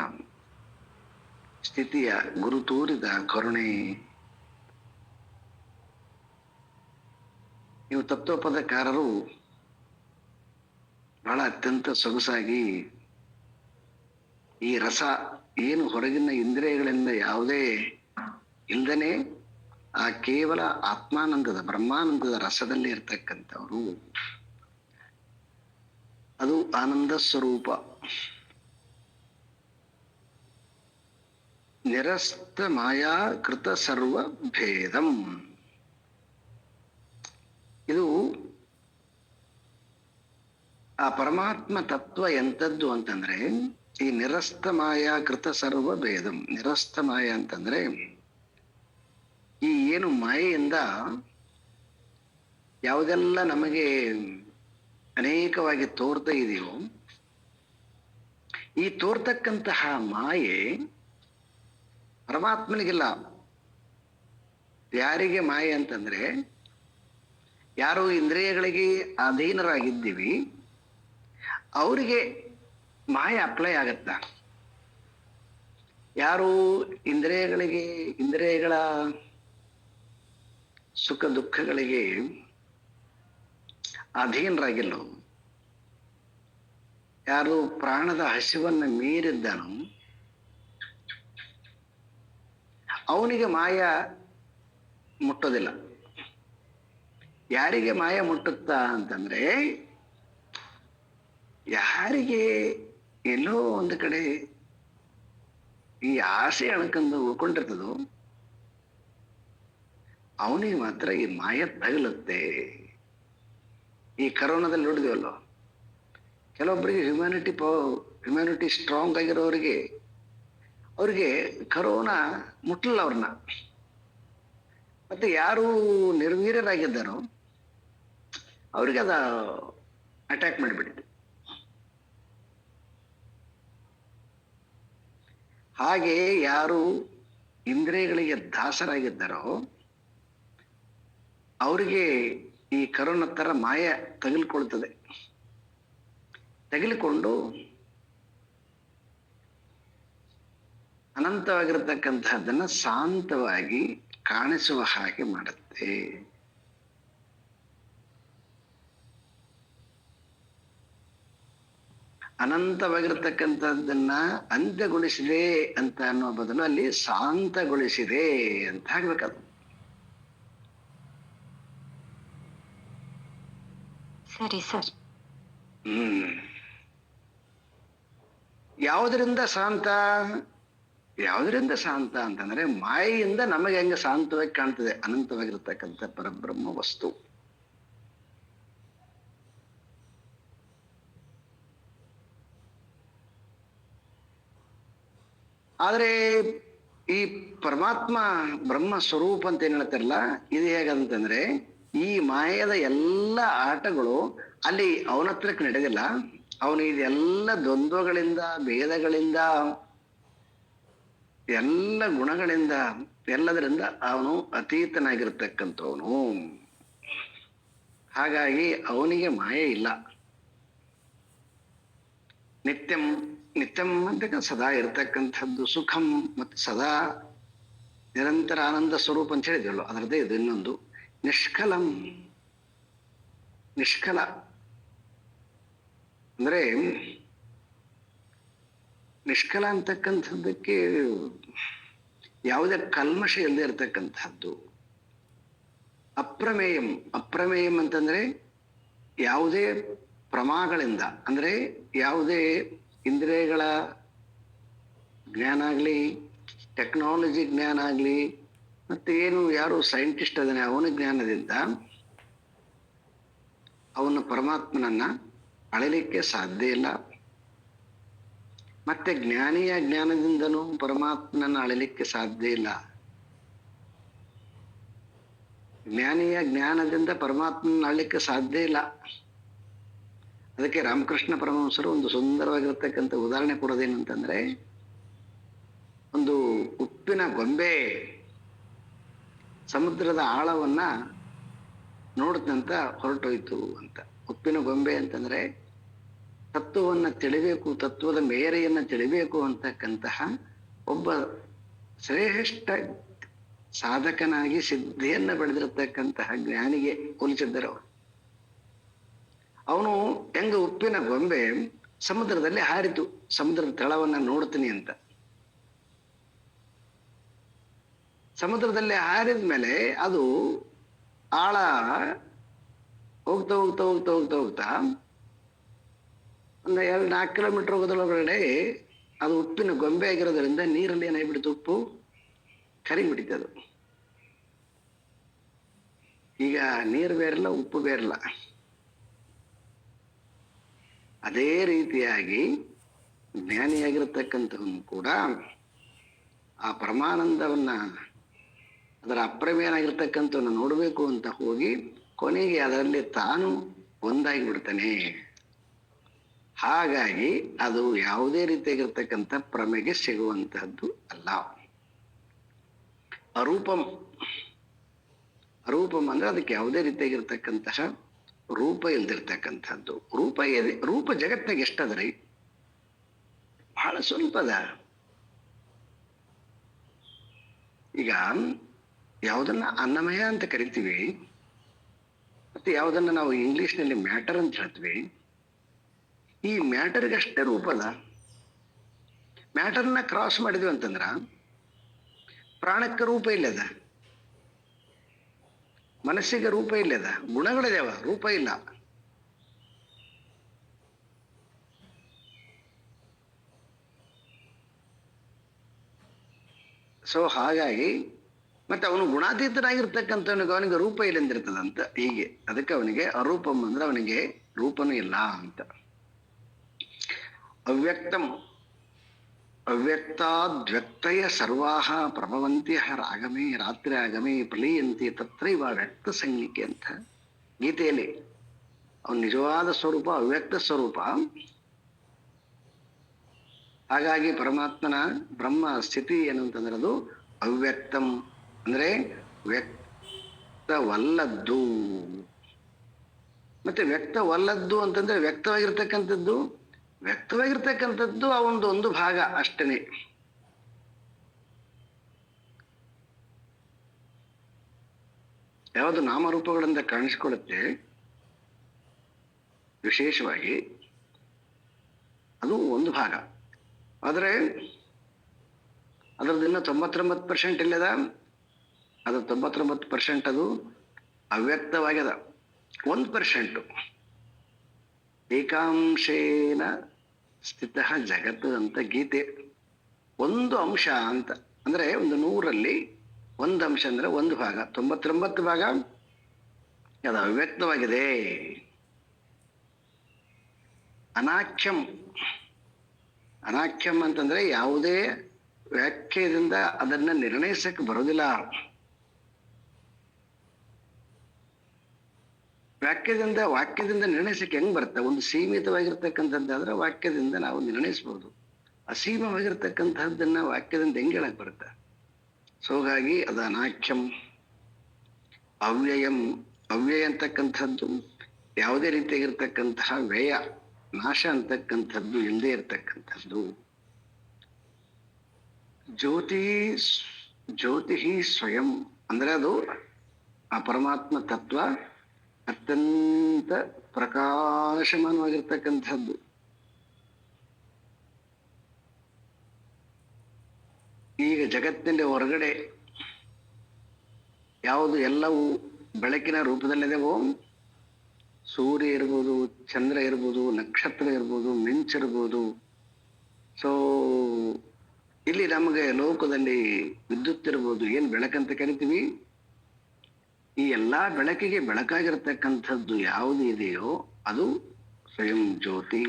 ಸ್ಥಿತಿಯ ಗುರು ತೋರಿದ ಕರುಣೆ. ಇವು ತತ್ವಪದಕಾರರು ಬಹಳ ಅತ್ಯಂತ ಸೊಗಸಾಗಿ ಈ ರಸ ಏನು ಹೊರಗಿನ ಇಂದ್ರಿಯಗಳಿಂದ ಯಾವುದೇ ಇಲ್ದನೆ ಆ ಕೇವಲ ಆತ್ಮಾನಂದದ ಬ್ರಹ್ಮಾನಂದದ ರಸದಲ್ಲಿ ಇರ್ತಕ್ಕಂಥವ್ರು, ಅದು ಆನಂದ ಸ್ವರೂಪ. ನಿರಸ್ತ ಮಾಯಾ ಕೃತ ಸರ್ವ ಭೇದಂ. ಇದು ಆ ಪರಮಾತ್ಮ ತತ್ವ ಎಂಥದ್ದು ಅಂತಂದ್ರೆ ಈ ನಿರಸ್ತ ಮಾಯಾ ಕೃತ ಸರ್ವ ಭೇದಂ. ನಿರಸ್ತ ಮಾಯ ಅಂತಂದ್ರೆ ಈ ಏನು ಮಾಯೆಯಿಂದ ಯಾವುದೆಲ್ಲ ನಮಗೆ ಅನೇಕವಾಗಿ ತೋರ್ತಾ ಇದೆಯೋ, ಈ ತೋರ್ತಕ್ಕಂತಹ ಮಾಯೆ ಪರಮಾತ್ಮನಿಗಿಲ್ಲ. ಯಾರಿಗೆ ಮಾಯೆ ಅಂತಂದ್ರೆ ಯಾರು ಇಂದ್ರಿಯಗಳಿಗೆ ಅಧೀನರಾಗಿದ್ದೀವಿ ಅವರಿಗೆ ಮಾಯೆ ಅಪ್ಲೈ ಆಗತ್ತ. ಯಾರು ಇಂದ್ರಿಯಗಳ ಸುಖ ದುಃಖಗಳಿಗೆ ಅಧೀನರಾಗಿಲ್ಲ, ಯಾರು ಪ್ರಾಣದ ಹಸಿವನ್ನು ಮೀರಿದ್ದಾನೋ ಅವನಿಗೆ ಮಾಯ ಮುಟ್ಟೋದಿಲ್ಲ. ಯಾರಿಗೆ ಮಾಯ ಮುಟ್ಟುತ್ತಾ ಅಂತಂದ್ರೆ ಯಾರಿಗೆ ಎಲ್ಲೋ ಒಂದು ಕಡೆ ಈ ಆಸೆ ಅಣಕಂದು ಉಳ್ಕೊಂಡಿರ್ತದೋ ಅವನಿಗೆ ಮಾತ್ರ ಈ ಮಾಯ ತಗಲುತ್ತೆ. ಈ ಕರೋನಾದಲ್ಲಿ ನೋಡಿದ್ವಲ್ಲ, ಕೆಲವೊಬ್ಬರಿಗೆ ಹ್ಯುಮ್ಯಾನಿಟಿ ಸ್ಟ್ರಾಂಗ್ ಆಗಿರೋರಿಗೆ ಅವ್ರಿಗೆ ಕರೋನಾ ಮುಟ್ಟಲಿಲ್ಲ ಅವ್ರನ್ನ. ಮತ್ತೆ ಯಾರು ನಿರ್ವೀರ್ಯರಾಗಿದ್ದಾರೋ ಅವ್ರಿಗೆ ಅದ ಅಟ್ಯಾಕ್ ಮಾಡಿಬಿಟ್ಟಿದೆ. ಹಾಗೆ ಯಾರು ಇಂದ್ರಿಯಗಳಿಗೆ ದಾಸರಾಗಿದ್ದಾರೋ ಅವರಿಗೆ ಈ ಕರೋನಾ ತರ ಮಾಯ ತಗಲಿಕೊಳ್ತದೆ. ತಗಲಿಕೊಂಡು ಅನಂತವಾಗಿರತಕ್ಕಂತಹದ್ದನ್ನ ಶಾಂತವಾಗಿ ಕಾಣಿಸುವ ಹಾಗೆ ಮಾಡುತ್ತೆ. ಅನಂತವಾಗಿರತಕ್ಕಂಥದ್ದನ್ನ ಅಂತ್ಯಗೊಳಿಸಿದೆ ಅಂತ ಅನ್ನೋ ಬದಲು ಅಲ್ಲಿ ಶಾಂತಗೊಳಿಸಿದೆ ಅಂತ ಆಗ್ಬೇಕದು. ಸರಿ ಸರ್. ಯಾವುದರಿಂದ ಶಾಂತ? ಯಾವುದರಿಂದ ಶಾಂತ ಅಂತಂದ್ರೆ ಮಾಯೆಯಿಂದ ನಮಗೆ ಹೆಂಗೆ ಶಾಂತವಾಗಿ ಕಾಣ್ತದೆ ಅನಂತವಾಗಿರ್ತಕ್ಕಂಥ ಪರಬ್ರಹ್ಮ ವಸ್ತು. ಆದ್ರೆ ಈ ಪರಮಾತ್ಮ ಬ್ರಹ್ಮ ಸ್ವರೂಪ ಅಂತ ಏನ್ ಹೇಳ್ತಾರಲ್ಲ, ಇದು ಹೇಗಂತಂದ್ರೆ ಈ ಮಾಯದ ಎಲ್ಲ ಆಟಗಳು ಅಲ್ಲಿ ಅವನ ಹತ್ರಕ್ಕೆ ನಡೆದಿಲ್ಲ. ಅವನು ಇದೆಲ್ಲ ದ್ವಂದ್ವಗಳಿಂದ, ಭೇದಗಳಿಂದ, ಎಲ್ಲ ಗುಣಗಳಿಂದ, ಎಲ್ಲದರಿಂದ ಅವನು ಅತೀತನಾಗಿರ್ತಕ್ಕಂಥವನು. ಹಾಗಾಗಿ ಅವನಿಗೆ ಮಾಯೆ ಇಲ್ಲ. ನಿತ್ಯಂ ನಿತ್ಯಂ ಅಂತ ಸದಾ ಇರತಕ್ಕಂಥದ್ದು, ಸುಖಂ ಮತ್ತು ಸದಾ ನಿರಂತರ ಆನಂದ ಸ್ವರೂಪ ಅಂತ ಹೇಳಿದ್ರಲ್ಲ, ಅದರದ್ದೇ ಇದು ಇನ್ನೊಂದು ನಿಷ್ಕಲಂ. ನಿಷ್ಕಲ ಅಂದ್ರೆ ನಿಷ್ಕಲ ಅಂತಕ್ಕಂಥದ್ದಕ್ಕೆ ಯಾವುದೇ ಕಲ್ಮಶ ಇಲ್ಲದೆ ಇರತಕ್ಕಂಥದ್ದು. ಅಪ್ರಮೇಯಂ, ಅಪ್ರಮೇಯಂ ಅಂತಂದ್ರೆ ಯಾವುದೇ ಪ್ರಮಾಗಳಿಂದ, ಅಂದ್ರೆ ಯಾವುದೇ ಇಂದ್ರಿಯಗಳ ಜ್ಞಾನ ಆಗ್ಲಿ, ಟೆಕ್ನಾಲಜಿ ಜ್ಞಾನ ಆಗ್ಲಿ, ಮತ್ತೆ ಏನು ಯಾರು ಸೈಂಟಿಸ್ಟ್ ಅದನ್ನೇ ಅವನ ಜ್ಞಾನದಿಂದ ಅವನ ಪರಮಾತ್ಮನನ್ನ ಅಳಲಿಕ್ಕೆ ಸಾಧ್ಯ ಇಲ್ಲ. ಮತ್ತೆ ಜ್ಞಾನಿಯ ಜ್ಞಾನದಿಂದನೂ ಪರಮಾತ್ಮನನ್ನ ಅಳಲಿಕ್ಕೆ ಸಾಧ್ಯ ಇಲ್ಲ. ಜ್ಞಾನಿಯ ಜ್ಞಾನದಿಂದ ಪರಮಾತ್ಮನ ಅಳಲಿಕ್ಕೆ ಸಾಧ್ಯ ಇಲ್ಲ. ಅದಕ್ಕೆ ರಾಮಕೃಷ್ಣ ಪರಮಹಂಸರು ಒಂದು ಸುಂದರವಾಗಿರ್ತಕ್ಕಂಥ ಉದಾಹರಣೆ ಕೊಡೋದೇನಂತಂದ್ರೆ, ಒಂದು ಉಪ್ಪಿನ ಗೊಂಬೆ ಸಮುದ್ರದ ಆಳವನ್ನ ನೋಡ್ತಂತ ಹೊರಟೋಯ್ತು ಅಂತ. ಉಪ್ಪಿನ ಗೊಂಬೆ ಅಂತಂದ್ರೆ ತತ್ವವನ್ನ ತಿಳಿಬೇಕು, ತತ್ವದ ಮೇರೆಯನ್ನ ತಿಳಿಬೇಕು ಅಂತಕ್ಕಂತಹ ಒಬ್ಬ ಶ್ರೇಷ್ಠ ಸಾಧಕನಾಗಿ ಸಿದ್ಧಿಯನ್ನ ಬೆಳೆದಿರತಕ್ಕಂತಹ ಜ್ಞಾನಿಗೆ ಹೋಲಿಸಿದ್ದರು. ಅವನು ಹೆಂಗ ಉಪ್ಪಿನ ಗೊಂಬೆ ಸಮುದ್ರದಲ್ಲಿ ಹಾರಿತು, ಸಮುದ್ರದ ತಳವನ್ನ ನೋಡ್ತೀನಿ ಅಂತ. ಸಮುದ್ರದಲ್ಲಿ ಹಾರಿದ ಮೇಲೆ ಅದು ಆಳ ಹೋಗ್ತಾ ಹೋಗ್ತಾ ಹೋಗ್ತಾ ಹೋಗ್ತಾ ಹೋಗ್ತಾ ಒಂದು 2-4 ಕಿಲೋಮೀಟರ್ ಹೋಗೋದ್ರೊಳಗಡೆ ಅದು ಉಪ್ಪಿನ ಗೊಂಬೆ ಆಗಿರೋದ್ರಿಂದ ನೀರಲ್ಲಿ ಏನಾಗ್ಬಿಡ್ತು, ಉಪ್ಪು ಕರಿಬಿಟ್ಟಿತ್ತು. ಅದು ಈಗ ನೀರು ಬೇರೆಲ್ಲ, ಉಪ್ಪು ಬೇರೆಲ್ಲ. ಅದೇ ರೀತಿಯಾಗಿ ಜ್ಞಾನಿಯಾಗಿರ್ತಕ್ಕಂಥವನು ಕೂಡ ಆ ಪರಮಾನಂದವನ್ನ, ಅದರ ಅಪ್ರಮೇಯನಾಗಿರ್ತಕ್ಕಂಥವನ್ನ ನೋಡಬೇಕು ಅಂತ ಹೋಗಿ ಕೊನೆಗೆ ಅದರಲ್ಲಿ ತಾನು ಒಂದಾಗಿ ಬಿಡ್ತಾನೆ. ಹಾಗಾಗಿ ಅದು ಯಾವುದೇ ರೀತಿಯಾಗಿರ್ತಕ್ಕಂಥ ಪ್ರಮೆಗೆ ಸಿಗುವಂತಹದ್ದು ಅಲ್ಲ. ಅರೂಪಂ, ಅರೂಪಂ ಅಂದ್ರೆ ಅದಕ್ಕೆ ಯಾವುದೇ ರೀತಿಯಾಗಿರ್ತಕ್ಕಂತಹ ರೂಪ ಇಲ್ದಿರ್ತಕ್ಕಂಥದ್ದು. ರೂಪ ಜಗತ್ತಿನಾಗ ಎಷ್ಟದ್ರಿ? ಬಹಳ ಸ್ವಲ್ಪ ಅದ. ಈಗ ಯಾವುದನ್ನ ಅನ್ನಮಯ ಅಂತ ಕರಿತೀವಿ, ಮತ್ತೆ ಯಾವುದನ್ನ ನಾವು ಇಂಗ್ಲಿಷ್ನಲ್ಲಿ ಮ್ಯಾಟರ್ ಅಂತ ಹೇಳ್ತೀವಿ. ಈ ಮ್ಯಾಟರ್ಗಷ್ಟೇ ರೂಪ ಅದ. ಮ್ಯಾಟರ್ನ ಕ್ರಾಸ್ ಮಾಡಿದ್ವಿ ಅಂತಂದ್ರ ಪ್ರಾಣಕ್ಕೆ ರೂಪ ಇಲ್ಲದ, ಮನಸ್ಸಿಗೆ ರೂಪ ಇಲ್ಲದ, ಗುಣಗಳಿದಾವ, ರೂಪ ಇಲ್ಲ. ಸೊ ಹಾಗಾಗಿ ಮತ್ತೆ ಅವನು ಗುಣಾತೀತನಾಗಿರ್ತಕ್ಕಂಥವನಿಗೆ ಅವನಿಗೆ ರೂಪ ಇಲ್ಲಂದಿರ್ತದಂತ. ಹೀಗೆ ಅದಕ್ಕೆ ಅವನಿಗೆ ಅರೂಪಂ ಅಂದ್ರೆ ಅವನಿಗೆ ರೂಪನೂ ಇಲ್ಲ ಅಂತ. ಅವ್ಯಕ್ತಂ, ಅವ್ಯಕ್ತಾದ್ವ್ಯಕ್ತಯ ಸರ್ವಾಹ ಪ್ರಭವಂತಿ ಆಗಮೇ ರಾತ್ರಿ ಆಗಮೇ ಪ್ರಲೀಯಂತಿ ತತ್ರೈವ ವ್ಯಕ್ತ ಸಂಜ್ಞಿಕೆ ಅಂತ ಗೀತೆಯಲ್ಲಿ. ಅವನ ನಿಜವಾದ ಸ್ವರೂಪ ಅವ್ಯಕ್ತ ಸ್ವರೂಪ. ಹಾಗಾಗಿ ಪರಮಾತ್ಮನ ಬ್ರಹ್ಮ ಸ್ಥಿತಿ ಏನಂತಂದ್ರೆ ಅದು ಅವ್ಯಕ್ತಂ ಅಂದ್ರೆ ವ್ಯಕ್ತವಲ್ಲದ್ದು. ಮತ್ತೆ ವ್ಯಕ್ತವಲ್ಲದ್ದು ಅಂತಂದ್ರೆ ವ್ಯಕ್ತವಾಗಿರ್ತಕ್ಕಂಥದ್ದು, ವ್ಯಕ್ತವಾಗಿರ್ತಕ್ಕಂಥದ್ದು ಒಂದು ಭಾಗ ಅಷ್ಟೇ. ಯಾವುದು ನಾಮರೂಪಗಳಿಂದ ಕಾಣಿಸಿಕೊಳ್ಳುತ್ತೆ ವಿಶೇಷವಾಗಿ, ಅದು ಒಂದು ಭಾಗ. ಆದರೆ ಅದರದ್ದು ಇನ್ನೂ 99% ಇಲ್ಲದ. ಅದು 99% ಅದು ಅವ್ಯಕ್ತವಾಗ್ಯದ. 1% ಏಕಾಂಶೇನ ಸ್ಥಿತ ಜಗತ್ತು ಅಂತ ಗೀತೆ. ಒಂದು ಅಂಶ ಅಂತ ಅಂದ್ರೆ ಒಂದು 100ರಲ್ಲಿ ಒಂದು ಅಂಶ ಅಂದ್ರೆ ಒಂದು ಭಾಗ, 99 ಭಾಗ ಅದು ಅವ್ಯಕ್ತವಾಗಿದೆ. ಅನಾಖ್ಯಂ. ಅನಾಖ್ಯಂ ಅಂತಂದ್ರೆ ಯಾವುದೇ ವ್ಯಾಖ್ಯದಿಂದ ಅದನ್ನ ನಿರ್ಣಯಿಸಕ್ಕೆ ಬರೋದಿಲ್ಲ. ವಾಕ್ಯದಿಂದ ನಿರ್ಣಯಿಸಕ್ಕೆ ಹೆಂಗ್ ಬರುತ್ತೆ? ಒಂದು ಸೀಮಿತವಾಗಿರ್ತಕ್ಕಂಥದ್ದಾದ್ರೆ ವಾಕ್ಯದಿಂದ ನಾವು ನಿರ್ಣಯಿಸಬಹುದು. ಅಸೀಮವಾಗಿರ್ತಕ್ಕಂಥದ್ದನ್ನ ವಾಕ್ಯದಿಂದ ಹೆಂಗ್ ಹೇಳಕ್ ಬರುತ್ತೆ? ಸೊ ಹಾಗಾಗಿ ಅದು ಅನಾಖ್ಯಂ. ಅವ್ಯಯಂ. ಅವ್ಯಯ ಅಂತಕ್ಕಂಥದ್ದು ಯಾವುದೇ ರೀತಿಯಾಗಿರ್ತಕ್ಕಂತಹ ವ್ಯಯ, ನಾಶ ಅಂತಕ್ಕಂಥದ್ದು ಇಲ್ಲದೆ ಇರತಕ್ಕಂಥದ್ದು. ಜ್ಯೋತಿ ಸ್ವಯಂ ಅಂದ್ರೆ ಅದು ಆ ಪರಮಾತ್ಮ ತತ್ವ ಅತ್ಯಂತ ಪ್ರಕಾಶಮಾನವಾಗಿರ್ತಕ್ಕಂಥದ್ದು. ಈಗ ಜಗತ್ತಿನಲ್ಲಿ ಹೊರಗಡೆ ಯಾವುದು ಎಲ್ಲವೂ ಬೆಳಕಿನ ರೂಪದಲ್ಲಿದೆವೋ, ಸೂರ್ಯ ಇರ್ಬೋದು, ಚಂದ್ರ ಇರ್ಬೋದು, ನಕ್ಷತ್ರ ಇರ್ಬೋದು, ಮಿಂಚಿರ್ಬೋದು. ಸೊ ಇಲ್ಲಿ ನಮಗೆ ಲೋಕದಲ್ಲಿ ವಿದ್ಯುತ್ ಇರ್ಬೋದು, ಏನ್ ಬೆಳಕಂತ ಕರಿತೀವಿ. ಈ ಎಲ್ಲಾ ಬೆಳಕಿಗೆ ಬೆಳಕಾಗಿರ್ತಕ್ಕಂಥದ್ದು ಯಾವುದು ಇದೆಯೋ ಅದು ಸ್ವಯಂ ಜ್ಯೋತಿ.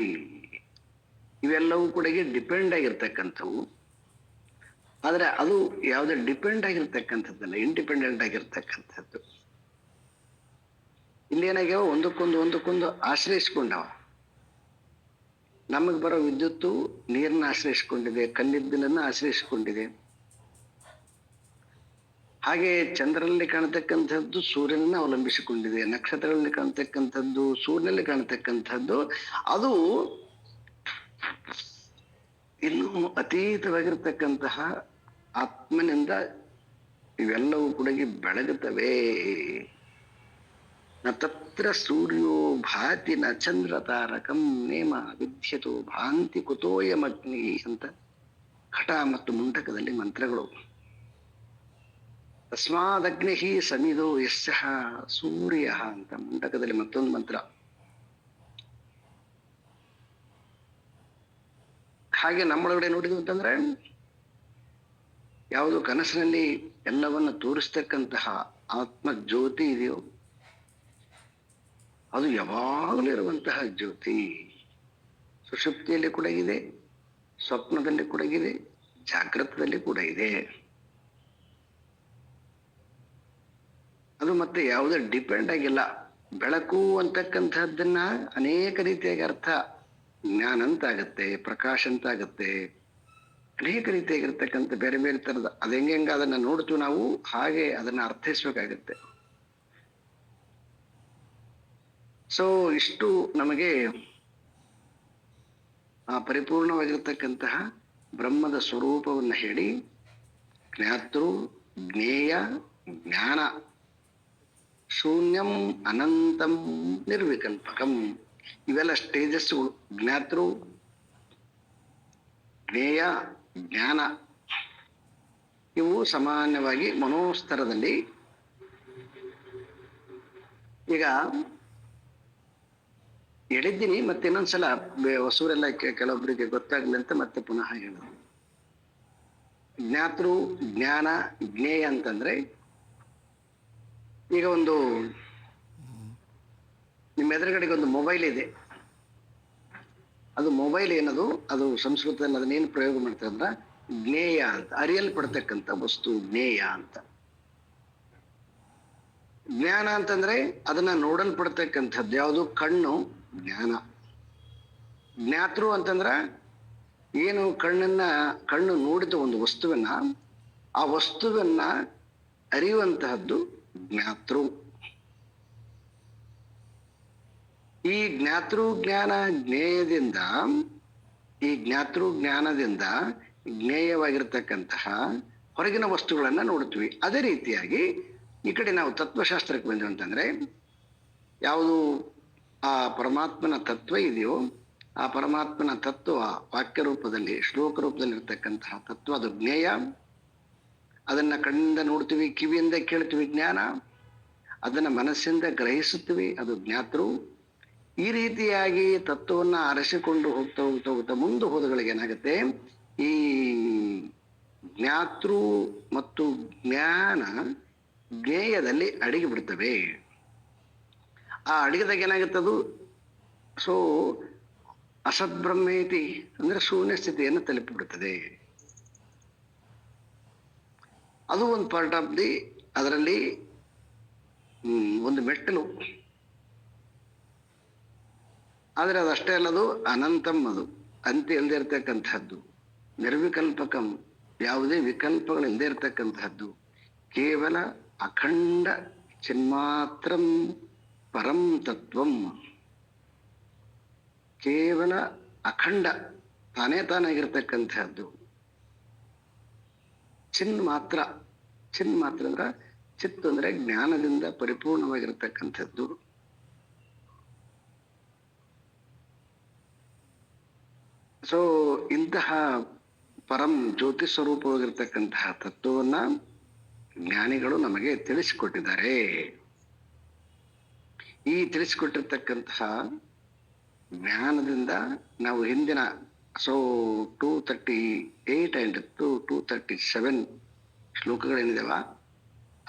ಇವೆಲ್ಲವೂ ಕೂಡ ಡಿಪೆಂಡ್ ಆಗಿರ್ತಕ್ಕಂಥವು. ಆದ್ರೆ ಅದು ಯಾವುದೇ ಡಿಪೆಂಡ್ ಆಗಿರ್ತಕ್ಕಂಥದ್ದಲ್ಲ, ಇಂಡಿಪೆಂಡೆಂಟ್ ಆಗಿರ್ತಕ್ಕಂಥದ್ದು. ಇಲ್ಲೇನಾಗ್ಯಾವ, ಒಂದಕ್ಕೊಂದು ಆಶ್ರಯಿಸ್ಕೊಂಡವ. ನಮಗ್ ಬರೋ ವಿದ್ಯುತ್ತು ನೀರನ್ನ ಆಶ್ರಯಿಸ್ಕೊಂಡಿದೆ, ಕಲ್ಲಿದ್ದಲನ್ನ ಆಶ್ರಯಿಸ್ಕೊಂಡಿದೆ. ಹಾಗೆ ಚಂದ್ರನಲ್ಲಿ ಕಾಣತಕ್ಕಂಥದ್ದು ಸೂರ್ಯನನ್ನ ಅವಲಂಬಿಸಿಕೊಂಡಿದೆ, ನಕ್ಷತ್ರಗಳಲ್ಲಿ ಕಾಣತಕ್ಕಂಥದ್ದು ಸೂರ್ಯನಲ್ಲಿ ಕಾಣತಕ್ಕಂಥದ್ದು. ಅದು ಇನ್ನೂ ಅತೀತವಾಗಿರ್ತಕ್ಕಂತಹ ಆತ್ಮನಿಂದ ಇವೆಲ್ಲವೂ ಕೂಡ ಬೆಳಗುತ್ತವೆ. ನ ತತ್ರ ಸೂರ್ಯೋ ಭಾತಿ ನ ಚಂದ್ರ ತಾರಕಂ ನೇಮ ವಿದ್ಯತೋ ಭಾಂತಿ ಕುತೋಯಮಗ್ನಿ ಅಂತ ಘಟ ಮತ್ತು ಮುಂಡಕದಲ್ಲಿ ಮಂತ್ರಗಳು. ತಸ್ಮಾದಗ್ನಿ ಸಮಿದೋ ಯಸ್ಯ ಸೂರ್ಯ ಅಂತ ಮುಂಡಕದಲ್ಲಿ ಮತ್ತೊಂದು ಮಂತ್ರ. ಹಾಗೆ ನಮ್ಮೊಳಗಡೆ ನೋಡಿದ್ವು ಅಂತಂದ್ರೆ ಯಾವುದು ಕನಸಿನಲ್ಲಿ ಎಲ್ಲವನ್ನ ತೋರಿಸ್ತಕ್ಕಂತಹ ಆತ್ಮ ಜ್ಯೋತಿ ಇದೆಯೋ ಅದು ಯಾವಾಗಲೂ ಇರುವಂತಹ ಜ್ಯೋತಿ. ಸುಷುಪ್ತಿಯಲ್ಲಿ ಕೂಡ ಇದೆ, ಸ್ವಪ್ನದಲ್ಲಿ ಕೂಡ ಇದೆ, ಜಾಗೃತದಲ್ಲಿ ಕೂಡ ಇದೆ. ಅದು ಮತ್ತೆ ಯಾವುದೇ ಡಿಪೆಂಡ್ ಆಗಿಲ್ಲ. ಬೆಳಕು ಅಂತಕ್ಕಂಥದ್ದನ್ನ ಅನೇಕ ರೀತಿಯಾಗಿ ಅರ್ಥ, ಜ್ಞಾನ ಅಂತ ಆಗತ್ತೆ, ಪ್ರಕಾಶ ಅಂತ ಆಗತ್ತೆ, ಅನೇಕ ರೀತಿಯಾಗಿರ್ತಕ್ಕಂಥ ಬೇರೆ ಬೇರೆ ತರದ ಅದ ಹೆಂಗ ಅದನ್ನ ನೋಡ್ತೀವಿ ನಾವು, ಹಾಗೆ ಅದನ್ನ ಅರ್ಥೈಸ್ಬೇಕಾಗತ್ತೆ. ಸೊ ಇಷ್ಟು ನಮಗೆ ಆ ಪರಿಪೂರ್ಣವಾಗಿರ್ತಕ್ಕಂತಹ ಬ್ರಹ್ಮದ ಸ್ವರೂಪವನ್ನ ಹೇಳಿ, ಜ್ಞಾತೃ, ಜ್ಞೇಯ, ಜ್ಞಾನ, ಶೂನ್ಯಂ, ಅನಂತಂ, ನಿರ್ವಿಕಲ್ಪಕಂ, ಇವೆಲ್ಲ ಸ್ಟೇಜಸ್ಗಳು. ಜ್ಞಾತೃ, ಜ್ಞೇಯ, ಜ್ಞಾನ ಇವು ಸಾಮಾನ್ಯವಾಗಿ ಮನೋಸ್ತರದಲ್ಲಿ. ಈಗ ಹೇಳಿದ್ದೀನಿ, ಮತ್ತೆ ಇನ್ನೊಂದ್ಸಲ ಹೊಸೂರೆಲ್ಲ ಕೆಲವೊಬ್ಬರಿಗೆ ಗೊತ್ತಾಗ್ಲಿ ಅಂತ ಮತ್ತೆ ಪುನಃ ಹೇಳೋದು. ಜ್ಞಾತೃ, ಜ್ಞಾನ, ಜ್ಞೇಯ ಅಂತಂದ್ರೆ, ಈಗ ಒಂದು ನಿಮ್ಮ ಎದುರುಗಡೆಗೆ ಒಂದು ಮೊಬೈಲ್ ಇದೆ. ಅದು ಮೊಬೈಲ್ ಏನದು, ಅದು ಸಂಸ್ಕೃತದಲ್ಲಿ ಅದನ್ನೇನು ಪ್ರಯೋಗ ಮಾಡ್ತಾರೆ ಅಂದ್ರೆ ಜ್ಞೇಯ ಅಂತ, ಅರಿಯಲ್ಪಡ್ತಕ್ಕಂಥ ವಸ್ತು ಜ್ಞೇಯ ಅಂತ. ಜ್ಞಾನ ಅಂತಂದ್ರೆ ಅದನ್ನ ನೋಡಲ್ಪಡ್ತಕ್ಕಂಥದ್ದು ಯಾವುದು, ಕಣ್ಣು, ಜ್ಞಾನ. ಜ್ಞಾತೃ ಅಂತಂದ್ರ ಏನು, ಕಣ್ಣು ನೋಡಿದ ಒಂದು ವಸ್ತುವನ್ನ, ಆ ವಸ್ತುವನ್ನ ಅರಿಯುವಂತಹದ್ದು ಜ್ಞಾತೃ. ಈ ಜ್ಞಾತೃ ಜ್ಞಾನ ಜ್ಞೇಯದಿಂದ, ಈ ಜ್ಞಾತೃ ಜ್ಞಾನದಿಂದ ಜ್ಞೇಯವಾಗಿರ್ತಕ್ಕಂತಹ ಹೊರಗಿನ ವಸ್ತುಗಳನ್ನ ನೋಡ್ತೀವಿ. ಅದೇ ರೀತಿಯಾಗಿ ಈ ಕಡೆ ನಾವು ತತ್ವಶಾಸ್ತ್ರಕ್ಕೆ ಬಂದ್ವಿ ಅಂತಂದ್ರೆ, ಯಾವುದು ಆ ಪರಮಾತ್ಮನ ತತ್ವ ಇದೆಯೋ, ಆ ಪರಮಾತ್ಮನ ತತ್ವ ವಾಕ್ಯ ರೂಪದಲ್ಲಿ, ಶ್ಲೋಕ ರೂಪದಲ್ಲಿ ಇರ್ತಕ್ಕಂತಹ ತತ್ವ ಅದು ಜ್ಞೇಯ. ಅದನ್ನ ಕಣ್ಣಿಂದ ನೋಡ್ತೀವಿ, ಕಿವಿಯಿಂದ ಕೇಳ್ತೀವಿ ಜ್ಞಾನ. ಅದನ್ನ ಮನಸ್ಸಿಂದ ಗ್ರಹಿಸುತ್ತೀವಿ, ಅದು ಜ್ಞಾತೃ. ಈ ರೀತಿಯಾಗಿ ತತ್ವವನ್ನ ಅರಸಿಕೊಂಡು ಹೋಗ್ತಾ ಹೋಗ್ತಾ ಹೋಗ್ತಾ ಮುಂದೆ ಹೋದಗಳಿಗೆ ಏನಾಗುತ್ತೆ, ಈ ಜ್ಞಾತೃ ಮತ್ತು ಜ್ಞಾನ ಜ್ಞೇಯದಲ್ಲಿ ಅಡಗಿ ಬಿಡ್ತವೆ. ಆ ಅಡಗಿದಾಗ ಏನಾಗುತ್ತದು, ಸೊ ಅಸದ್ಬ್ರಹ್ಮೇತಿ ಅಂದ್ರೆ ಶೂನ್ಯ ಸ್ಥಿತಿಯನ್ನು ತಲುಪಿಬಿಡುತ್ತದೆ. ಅದು ಒಂದು ಪಾರ್ಟ್ ಆಫ್ ದಿ, ಅದರಲ್ಲಿ ಒಂದು ಮೆಟ್ಟಲು. ಆದರೆ ಅದಷ್ಟೇ ಅಲ್ಲದು ಅನಂತಂ, ಅದು ಅಂತ್ಯ ಇಲ್ಲದೆ ಇರತಕ್ಕಂಥದ್ದು. ನಿರ್ವಿಕಲ್ಪಕಂ, ಯಾವುದೇ ವಿಕಲ್ಪಗಳು ಇಲ್ಲದೆ ಇರತಕ್ಕಂಥದ್ದು. ಕೇವಲ ಅಖಂಡ ಚಿನ್ಮಾತ್ರಂ ಪರಂ ತತ್ವಂ. ಕೇವಲ ಅಖಂಡ ತಾನೇ ತಾನಾಗಿರ್ತಕ್ಕಂಥದ್ದು. ಚಿನ್ ಮಾತ್ರ ಅಂದ್ರೆ ಚಿತ್ ಅಂದ್ರೆ ಜ್ಞಾನದಿಂದ ಪರಿಪೂರ್ಣವಾಗಿರ್ತಕ್ಕಂಥದ್ದು. ಸೊ ಇಂತಹ ಪರಂ ಜ್ಯೋತಿ ಸ್ವರೂಪವಾಗಿರ್ತಕ್ಕಂತಹ ತತ್ವವನ್ನ ಜ್ಞಾನಿಗಳು ನಮಗೆ ತಿಳಿಸಿಕೊಟ್ಟಿದ್ದಾರೆ. ಈ ತಿಳಿಸಿಕೊಟ್ಟಿರ್ತಕ್ಕಂತಹ ಜ್ಞಾನದಿಂದ ನಾವು ಹಿಂದಿನ 238 and 237 ಶ್ಲೋಕಗಳೇನಿದಾವ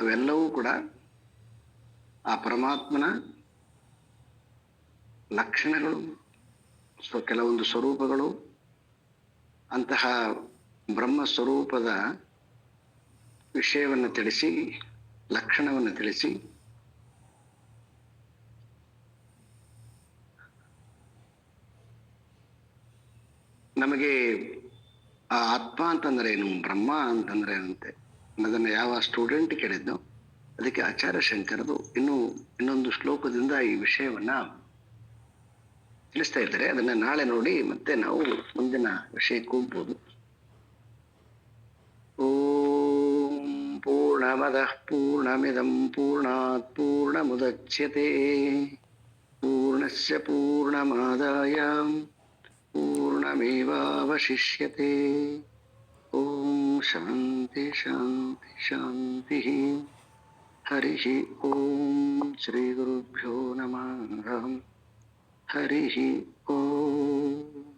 ಅವೆಲ್ಲವೂ ಕೂಡ ಆ ಪರಮಾತ್ಮನ ಲಕ್ಷಣಗಳು, ಕೆಲವೊಂದು ಸ್ವರೂಪಗಳು, ಅಂತಹ ಬ್ರಹ್ಮ ಸ್ವರೂಪದ ವಿಷಯವನ್ನು ತಿಳಿಸಿ, ಲಕ್ಷಣವನ್ನು ತಿಳಿಸಿ, ನಮಗೆ ಆ ಆತ್ಮ ಅಂತಂದ್ರೆ ಏನು, ಬ್ರಹ್ಮ ಅಂತಂದ್ರೆ ಏನಂತೆ ಅದನ್ನು ಯಾವ ಸ್ಟೂಡೆಂಟ್ ಕೇಳಿದ್ನೋ ಅದಕ್ಕೆ ಆಚಾರ್ಯ ಶಂಕರದು ಇನ್ನೊಂದು ಶ್ಲೋಕದಿಂದ ಈ ವಿಷಯವನ್ನ ತಿಳಿಸ್ತಾ ಇದ್ದಾರೆ. ಅದನ್ನ ನಾಳೆ ನೋಡಿ ಮತ್ತೆ ನಾವು ಮುಂದಿನ ವಿಷಯಕ್ಕೆ ಹೋಗ್ಬೋದು. ಓಂ ಪೂರ್ಣಮದಃ ಪೂರ್ಣಮಿದಂ ಪೂರ್ಣಾತ್ ಪೂರ್ಣಮುದಚ್ಯತೆ ಪೂರ್ಣಸ್ಯ ಪೂರ್ಣಮಾದಾಯ ಪೂರ್ಣಮೇವಾವಶಿಷ್ಯತೆ. ಓಂ ಶಾಂತಿ ಶಾಂತಿ ಶಾಂತಿ. ಹರಿ ಓಂ ಶ್ರೀ ಗುರುಭ್ಯೋ ನಮಃ. ಹರಿ ಓಂ.